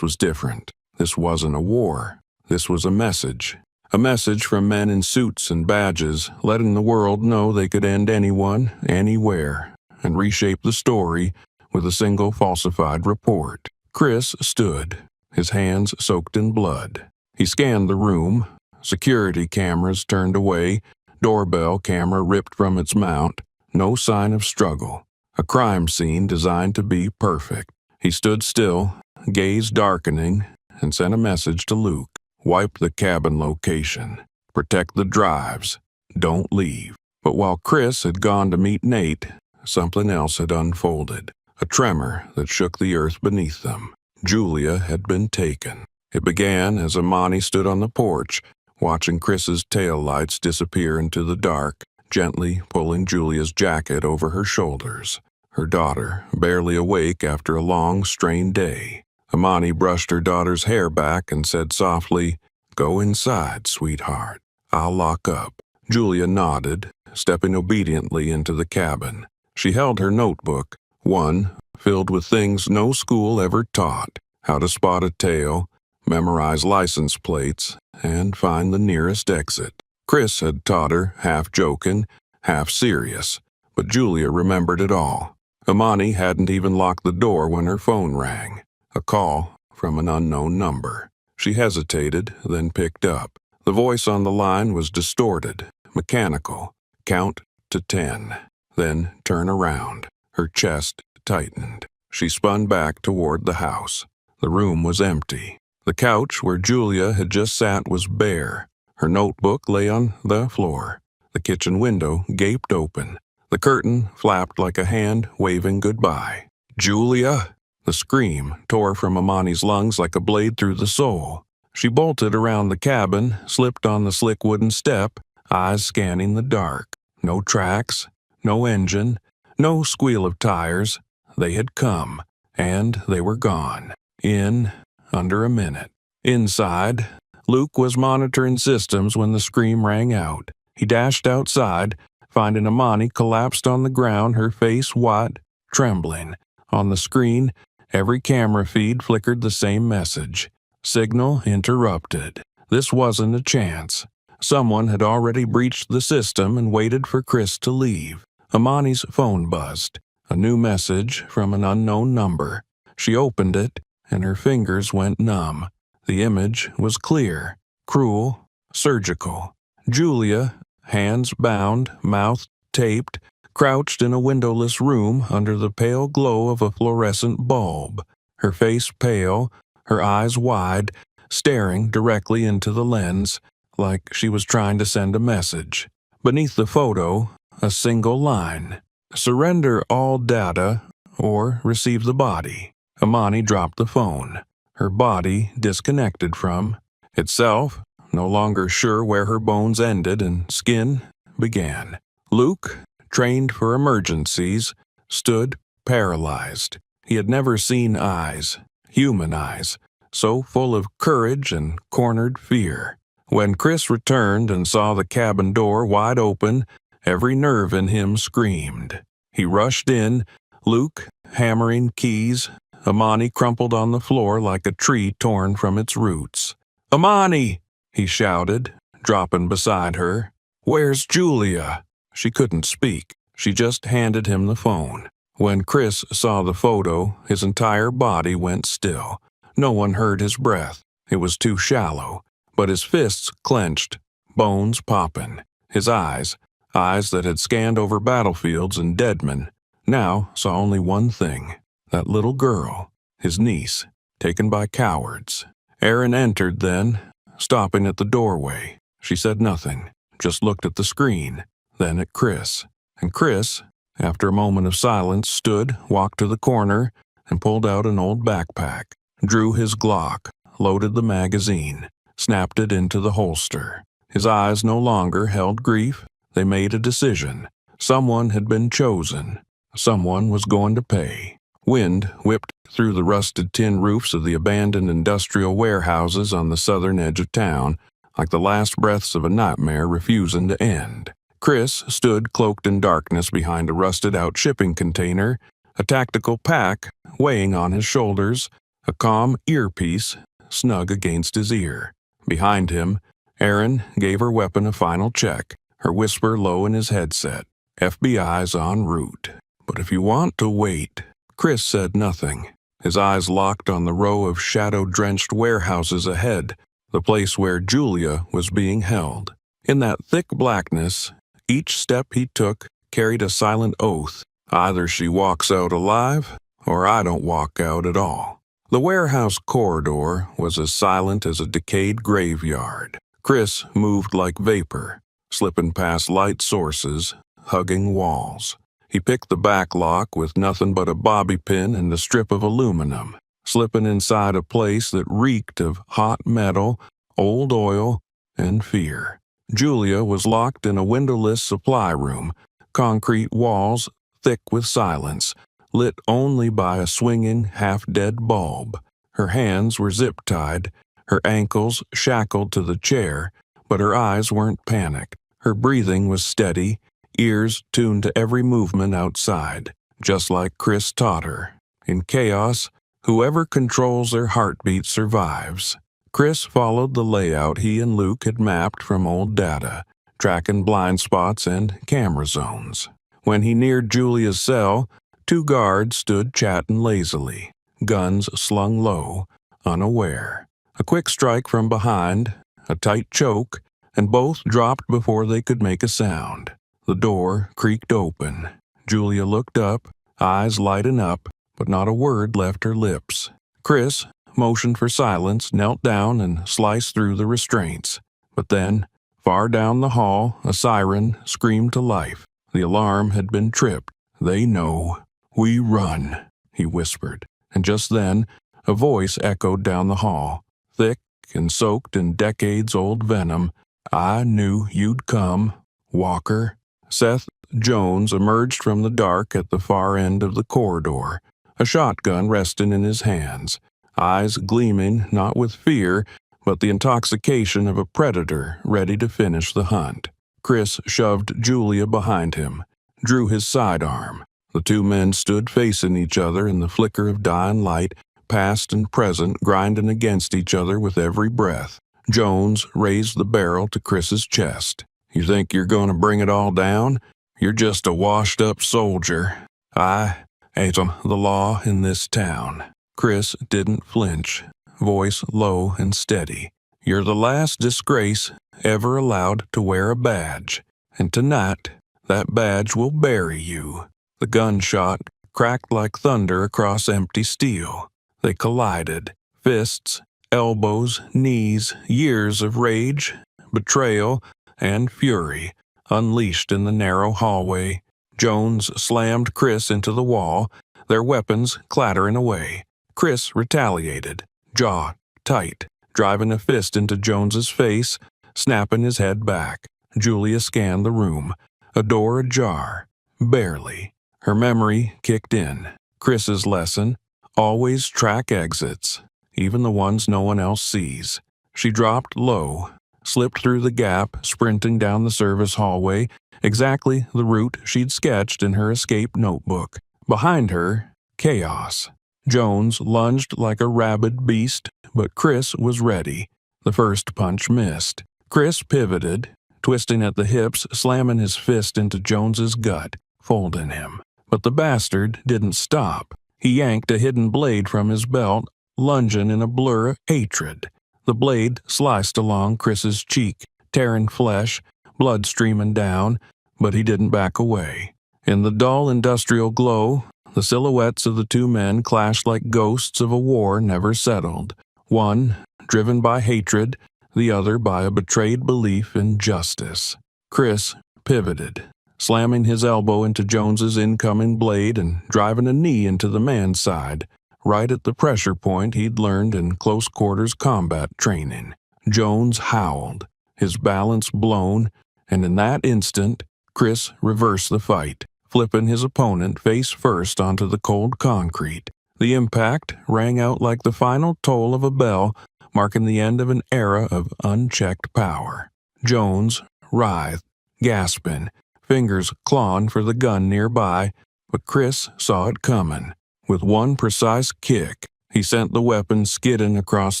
was different. This wasn't a war. This was a message. A message from men in suits and badges, letting the world know they could end anyone, anywhere, and reshape the story with a single falsified report. Chris stood, his hands soaked in blood. He scanned the room. Security cameras turned away, doorbell camera ripped from its mount. No sign of struggle. A crime scene designed to be perfect. He stood still, gaze darkening, and sent a message to Luke. "Wipe the cabin location. Protect the drives. Don't leave." But while Chris had gone to meet Nate, something else had unfolded. A tremor that shook the earth beneath them. Julia had been taken. It began as Amani stood on the porch, watching Chris's taillights disappear into the dark, gently pulling Julia's jacket over her shoulders. Her daughter, barely awake after a long, strained day. Amani brushed her daughter's hair back and said softly, "Go inside, sweetheart. I'll lock up." Julia nodded, stepping obediently into the cabin. She held her notebook, one filled with things no school ever taught: how to spot a tail, memorize license plates, and find the nearest exit. Chris had taught her, half joking, half serious, but Julia remembered it all. Amani hadn't even locked the door when her phone rang. A call from an unknown number. She hesitated, then picked up. The voice on the line was distorted, mechanical. "Count to 10, then turn around." Her chest tightened. She spun back toward the house. The room was empty. The couch where Julia had just sat was bare. Her notebook lay on the floor. The kitchen window gaped open. The curtain flapped like a hand waving goodbye. "Julia?" The scream tore from Amani's lungs like a blade through the soul. She bolted around the cabin, slipped on the slick wooden step, eyes scanning the dark. No tracks, no engine, no squeal of tires. They had come, and they were gone. In under a minute. Inside, Luke was monitoring systems when the scream rang out. He dashed outside, finding Amani collapsed on the ground, her face white, trembling. On the screen, every camera feed flickered the same message. Signal interrupted. This wasn't a chance. Someone had already breached the system and waited for Chris to leave. Amani's phone buzzed. A new message from an unknown number. She opened it, and her fingers went numb. The image was clear, cruel, surgical. Julia, hands bound, mouth taped, crouched in a windowless room under the pale glow of a fluorescent bulb. Her face pale, her eyes wide, staring directly into the lens, like she was trying to send a message. Beneath the photo, a single line. Surrender all data or receive the body. Amani dropped the phone. Her body disconnected from itself, no longer sure where her bones ended and skin began. Luke, trained for emergencies, stood paralyzed. He had never seen eyes, human eyes, so full of courage and cornered fear. When Chris returned and saw the cabin door wide open, every nerve in him screamed. He rushed in, Luke hammering keys. Amani crumpled on the floor like a tree torn from its roots. "Amani!" he shouted, dropping beside her. "Where's Julia?" She couldn't speak. She just handed him the phone. When Chris saw the photo, his entire body went still. No one heard his breath. It was too shallow. But his fists clenched, bones popping. His eyes that had scanned over battlefields and dead men, now saw only one thing. That little girl, his niece, taken by cowards. Erin entered then, stopping at the doorway. She said nothing, just looked at the screen, then at Chris. And Chris, after a moment of silence, walked to the corner, and pulled out an old backpack, drew his Glock, loaded the magazine, snapped it into the holster. His eyes no longer held grief. They made a decision. Someone had been chosen. Someone was going to pay. Wind whipped through the rusted tin roofs of the abandoned industrial warehouses on the southern edge of town, like the last breaths of a nightmare refusing to end. Chris stood cloaked in darkness behind a rusted-out shipping container, a tactical pack weighing on his shoulders, a calm earpiece snug against his ear. Behind him, Erin gave her weapon a final check, her whisper low in his headset. "FBI's en route. But if you want to wait..." Chris said nothing. His eyes locked on the row of shadow-drenched warehouses ahead, the place where Julia was being held. In that thick blackness, each step he took carried a silent oath. Either she walks out alive, or I don't walk out at all. The warehouse corridor was as silent as a decayed graveyard. Chris moved like vapor, slipping past light sources, hugging walls. He picked the back lock with nothing but a bobby pin and a strip of aluminum, slipping inside a place that reeked of hot metal, old oil, and fear. Julia was locked in a windowless supply room, concrete walls thick with silence, lit only by a swinging, half-dead bulb. Her hands were zip-tied, her ankles shackled to the chair, but her eyes weren't panicked. Her breathing was steady, ears tuned to every movement outside, just like Chris taught her. In chaos, whoever controls their heartbeat survives. Chris followed the layout he and Luke had mapped from old data, tracking blind spots and camera zones. When he neared Julia's cell, 2 guards stood chatting lazily, guns slung low, unaware. A quick strike from behind, a tight choke, and both dropped before they could make a sound. The door creaked open. Julia looked up, eyes lighting up, but not a word left her lips. Chris motioned for silence, knelt down, and sliced through the restraints. But then, far down the hall, a siren screamed to life. The alarm had been tripped. "They know. We run," he whispered. and just then, a voice echoed down the hall, thick and soaked in decades-old venom. "I knew you'd come, Walker." Seth Jones emerged from the dark at the far end of the corridor, a shotgun resting in his hands, eyes gleaming not with fear, but the intoxication of a predator ready to finish the hunt. Chris shoved Julia behind him, drew his sidearm. The two men stood facing each other in the flicker of dying light, past and present grinding against each other with every breath. Jones raised the barrel to Chris's chest. "You think you're going to bring it all down? You're just a washed-up soldier. I ain't the law in this town." Chris didn't flinch, voice low and steady. "You're the last disgrace ever allowed to wear a badge, and tonight that badge will bury you." The gunshot cracked like thunder across empty steel. They collided, fists, elbows, knees, years of rage, betrayal, and fury unleashed in the narrow hallway. Jones slammed Chris into the wall, their weapons clattering away. Chris retaliated, jaw tight, driving a fist into Jones's face, snapping his head back. Julia scanned the room, a door ajar, barely. Her memory kicked in. Chris's lesson: always track exits, even the ones no one else sees. She dropped low, slipped through the gap, sprinting down the service hallway, exactly the route she'd sketched in her escape notebook. Behind her, chaos. Jones lunged like a rabid beast, but Chris was ready. The first punch missed. Chris pivoted, twisting at the hips, slamming his fist into Jones's gut, folding him. But the bastard didn't stop. He yanked a hidden blade from his belt, lunging in a blur of hatred. The blade sliced along Chris's cheek, tearing flesh, blood streaming down, but he didn't back away. In the dull industrial glow, the silhouettes of the two men clashed like ghosts of a war never settled. One, driven by hatred, the other by a betrayed belief in justice. Chris pivoted, slamming his elbow into Jones's incoming blade and driving a knee into the man's side, right at the pressure point he'd learned in close-quarters combat training. Jones howled, his balance blown, and in that instant, Chris reversed the fight, flipping his opponent face first onto the cold concrete. The impact rang out like the final toll of a bell, marking the end of an era of unchecked power. Jones writhed, gasping, fingers clawing for the gun nearby, but Chris saw it coming. With one precise kick, he sent the weapon skidding across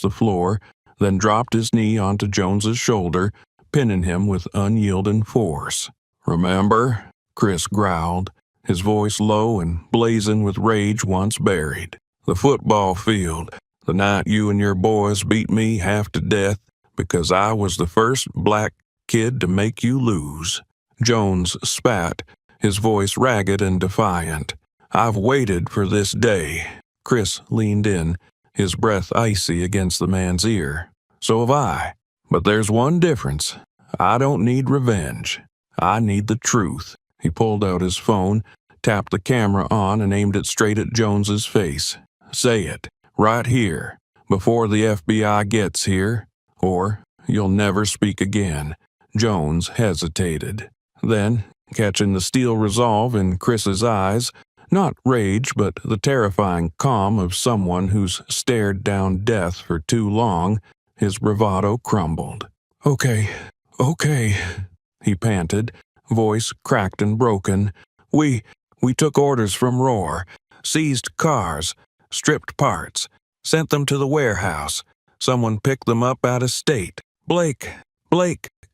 the floor, then dropped his knee onto Jones's shoulder, pinning him with unyielding force. "Remember?" Chris growled, his voice low and blazing with rage once buried. "The football field, the night you and your boys beat me half to death because I was the first black kid to make you lose." Jones spat, his voice ragged and defiant. "I've waited for this day." Chris leaned in, his breath icy against the man's ear. "So have I. But there's one difference. I don't need revenge. I need the truth." He pulled out his phone, tapped the camera on, and aimed it straight at Jones's face. "Say it, right here, before the FBI gets here, or you'll never speak again." Jones hesitated. Then, catching the steel resolve in Chris's eyes, not rage but the terrifying calm of someone who's stared down death for too long, his bravado crumbled. Okay, he panted, voice cracked and broken. We took orders from Roar, seized cars, stripped parts, sent them to the warehouse. Someone picked them up out of state. Blake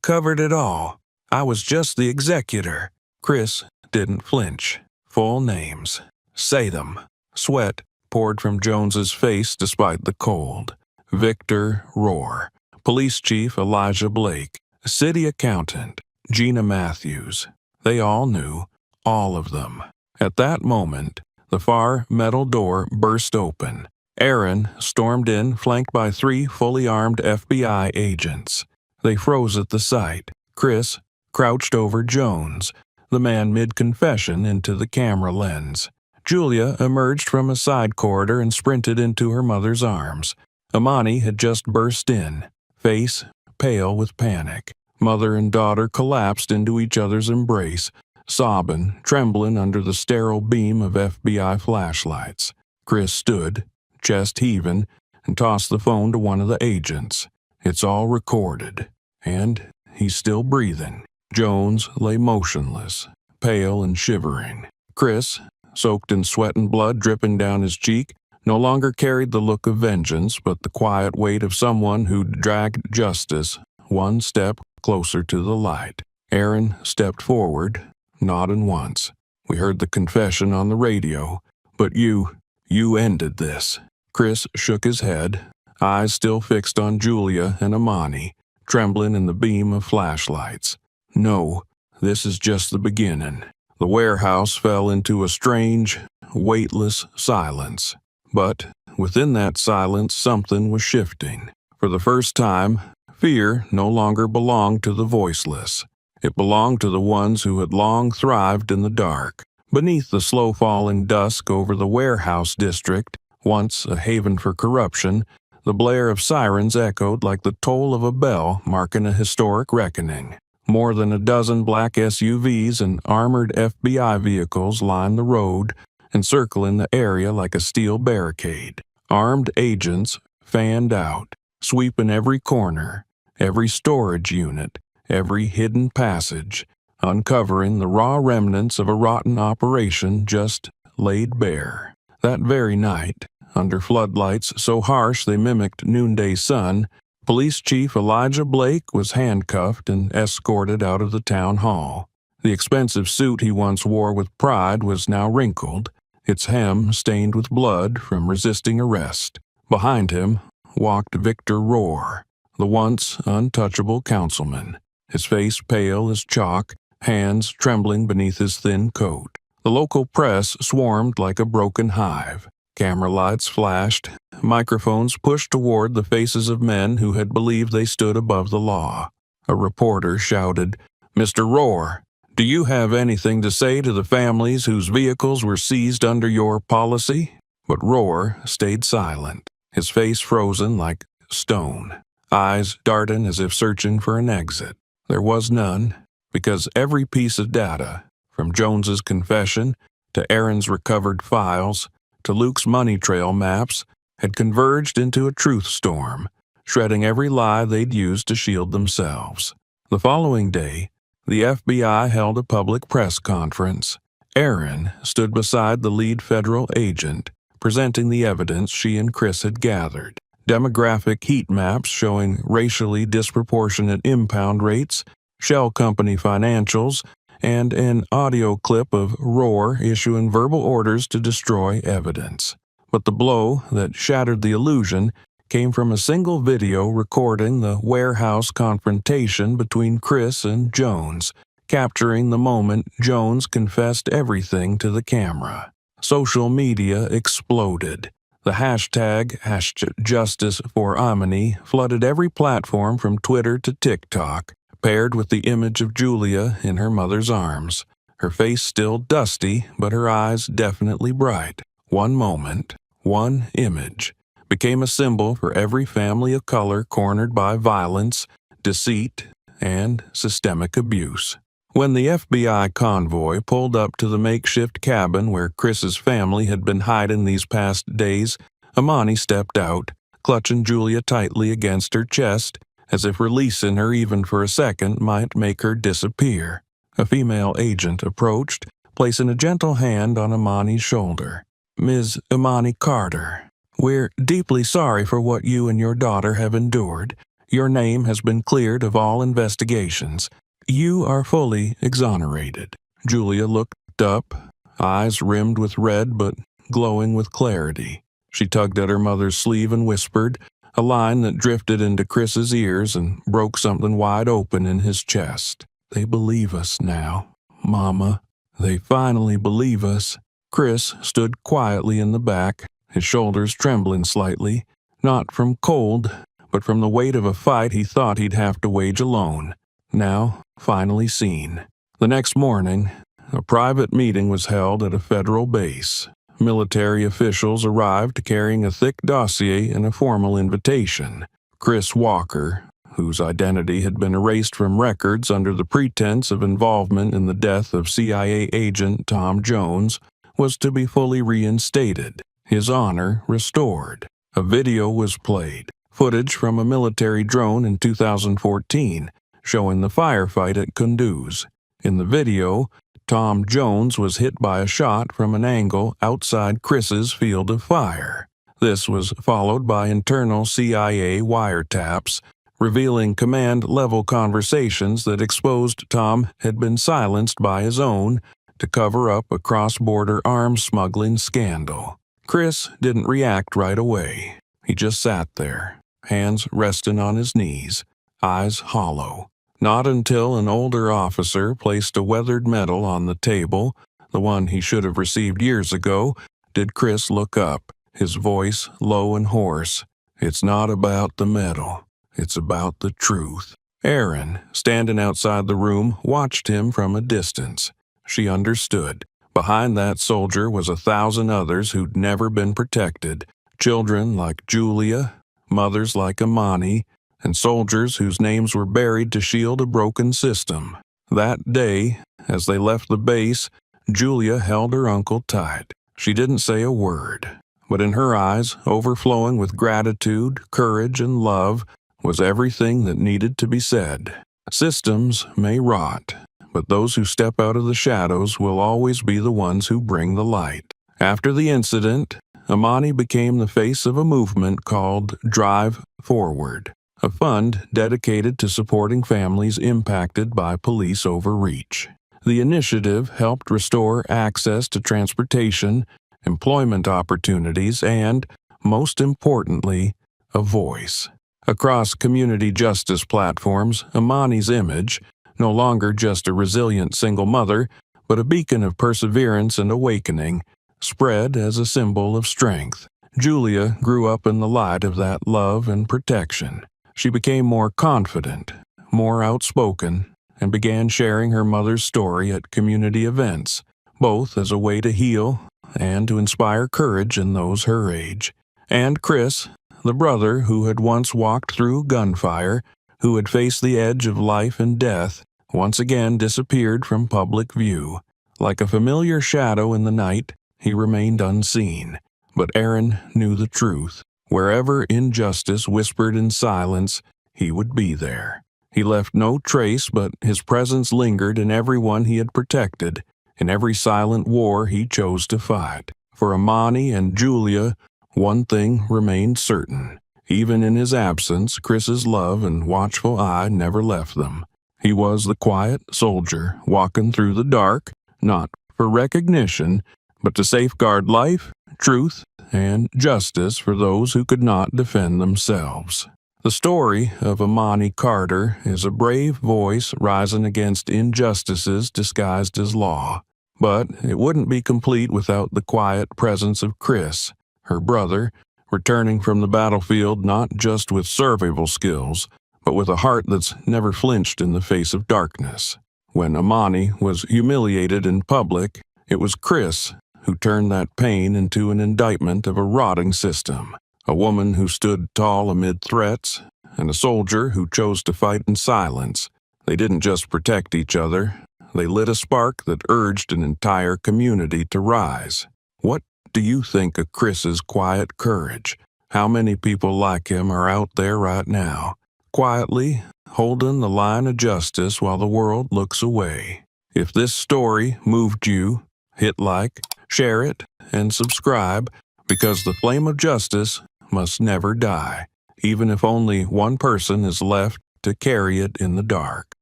covered it all. I was just the executor." Chris didn't flinch. Full names. "Say them." Sweat poured from Jones's face despite the cold. Victor Roar, Police Chief Elijah Blake, City Accountant Gina Matthews. They all knew, all of them. At that moment, the far metal door burst open. Aaron stormed in, flanked by 3 fully armed FBI agents. They froze at the sight. Chris crouched over Jones, the man mid-confession into the camera lens. Julia emerged from a side corridor and sprinted into her mother's arms. Imani had just burst in, face pale with panic. Mother and daughter collapsed into each other's embrace, sobbing, trembling under the sterile beam of FBI flashlights. Chris stood, chest heaving, and tossed the phone to one of the agents. It's all recorded, and he's still breathing. Jones lay motionless, pale and shivering. Chris, soaked in sweat and blood dripping down his cheek, no longer carried the look of vengeance, but the quiet weight of someone who'd dragged justice one step closer to the light. Aaron stepped forward, nodding once. We heard the confession on the radio, but you ended this. Chris shook his head, eyes still fixed on Julia and Imani, trembling in the beam of flashlights. No, this is just the beginning. The warehouse fell into a strange, weightless silence. But within that silence, something was shifting. For the first time, fear no longer belonged to the voiceless. It belonged to the ones who had long thrived in the dark. Beneath the slow-falling dusk over the warehouse district, once a haven for corruption, the blare of sirens echoed like the toll of a bell marking a historic reckoning. More than a dozen black SUVs and armored FBI vehicles lined the road, encircling the area like a steel barricade. Armed agents fanned out, sweeping every corner, every storage unit, every hidden passage, uncovering the raw remnants of a rotten operation just laid bare. That very night, under floodlights so harsh they mimicked noonday sun, Police Chief Elijah Blake was handcuffed and escorted out of the town hall. The expensive suit he once wore with pride was now wrinkled, its hem stained with blood from resisting arrest. Behind him walked Victor Rohr, the once untouchable councilman, his face pale as chalk, hands trembling beneath his thin coat. The local press swarmed like a broken hive. Camera lights flashed, microphones pushed toward the faces of men who had believed they stood above the law. A reporter shouted, "Mr. Rohr, do you have anything to say to the families whose vehicles were seized under your policy?" But Rohr stayed silent, his face frozen like stone, eyes darting as if searching for an exit. There was none, because every piece of data, from Jones's confession to Aaron's recovered files to Luke's money trail maps, had converged into a truth storm, shredding every lie they'd used to shield themselves. The following day, the FBI held a public press conference. Aaron stood beside the lead federal agent, presenting the evidence she and Chris had gathered. Demographic heat maps showing racially disproportionate impound rates, shell company financials, and an audio clip of Rohr issuing verbal orders to destroy evidence. But the blow that shattered the illusion came from a single video recording the warehouse confrontation between Chris and Jones, capturing the moment Jones confessed everything to the camera. Social media exploded. The hashtag #JusticeForImani flooded every platform from Twitter to TikTok, paired with the image of Julia in her mother's arms, her face still dusty but her eyes definitely bright. One moment, one image, became a symbol for every family of color cornered by violence, deceit, and systemic abuse. When the FBI convoy pulled up to the makeshift cabin where Chris's family had been hiding these past days, Imani stepped out, clutching Julia tightly against her chest, as if releasing her even for a second might make her disappear. A female agent approached, placing a gentle hand on Imani's shoulder. "Ms. Imani Carter, we're deeply sorry for what you and your daughter have endured. Your name has been cleared of all investigations. You are fully exonerated." Julia looked up, eyes rimmed with red but glowing with clarity. She tugged at her mother's sleeve and whispered, a line that drifted into Chris's ears and broke something wide open in his chest. "They believe us now, Mama. They finally believe us." Chris stood quietly in the back, his shoulders trembling slightly, not from cold, but from the weight of a fight he thought he'd have to wage alone, now finally seen. The next morning, a private meeting was held at a federal base. military officials arrived carrying a thick dossier and a formal invitation. Chris Walker, whose identity had been erased from records under the pretense of involvement in the death of CIA agent Tom Jones, was to be fully reinstated, his honor restored. A video was played, footage from a military drone in 2014, showing the firefight at Kunduz. In the video, Tom Jones was hit by a shot from an angle outside Chris's field of fire. This was followed by internal CIA wiretaps, revealing command-level conversations that exposed Tom had been silenced by his own to cover up a cross-border arms smuggling scandal. Chris didn't react right away. He just sat there, hands resting on his knees, eyes hollow. Not until an older officer placed a weathered medal on the table, the one he should have received years ago, did Chris look up, his voice low and hoarse. "It's not about the medal. It's about the truth." Erin, standing outside the room, watched him from a distance. She understood. Behind that soldier was 1,000 others who'd never been protected. Children like Julia, mothers like Amani, and soldiers whose names were buried to shield a broken system. That day, as they left the base, Julia held her uncle tight. She didn't say a word, but in her eyes, overflowing with gratitude, courage, and love, was everything that needed to be said. Systems may rot, but those who step out of the shadows will always be the ones who bring the light. After the incident, Amani became the face of a movement called Drive Forward, a fund dedicated to supporting families impacted by police overreach. The initiative helped restore access to transportation, employment opportunities, and, most importantly, a voice. Across community justice platforms, Amani's image, no longer just a resilient single mother, but a beacon of perseverance and awakening, spread as a symbol of strength. Julia grew up in the light of that love and protection. She became more confident, more outspoken, and began sharing her mother's story at community events, both as a way to heal and to inspire courage in those her age. And Chris, the brother who had once walked through gunfire, who had faced the edge of life and death, once again disappeared from public view. Like a familiar shadow in the night, he remained unseen. But Erin knew the truth. Wherever injustice whispered in silence, he would be there. He left no trace, but his presence lingered in everyone he had protected, in every silent war he chose to fight. For Amani and Julia, one thing remained certain. Even in his absence, Chris's love and watchful eye never left them. He was the quiet soldier walking through the dark, not for recognition, but to safeguard life, truth, and justice for those who could not defend themselves. The story of Amani Carter is a brave voice rising against injustices disguised as law. But it wouldn't be complete without the quiet presence of Chris, her brother, returning from the battlefield not just with survival skills, but with a heart that's never flinched in the face of darkness. When Amani was humiliated in public, it was Chris who turned that pain into an indictment of a rotting system. A woman who stood tall amid threats, and a soldier who chose to fight in silence. They didn't just protect each other, they lit a spark that urged an entire community to rise. What do you think of Chris's quiet courage? How many people like him are out there right now, quietly holding the line of justice while the world looks away? If this story moved you, hit like, share it, and subscribe, because the flame of justice must never die, even if only one person is left to carry it in the dark.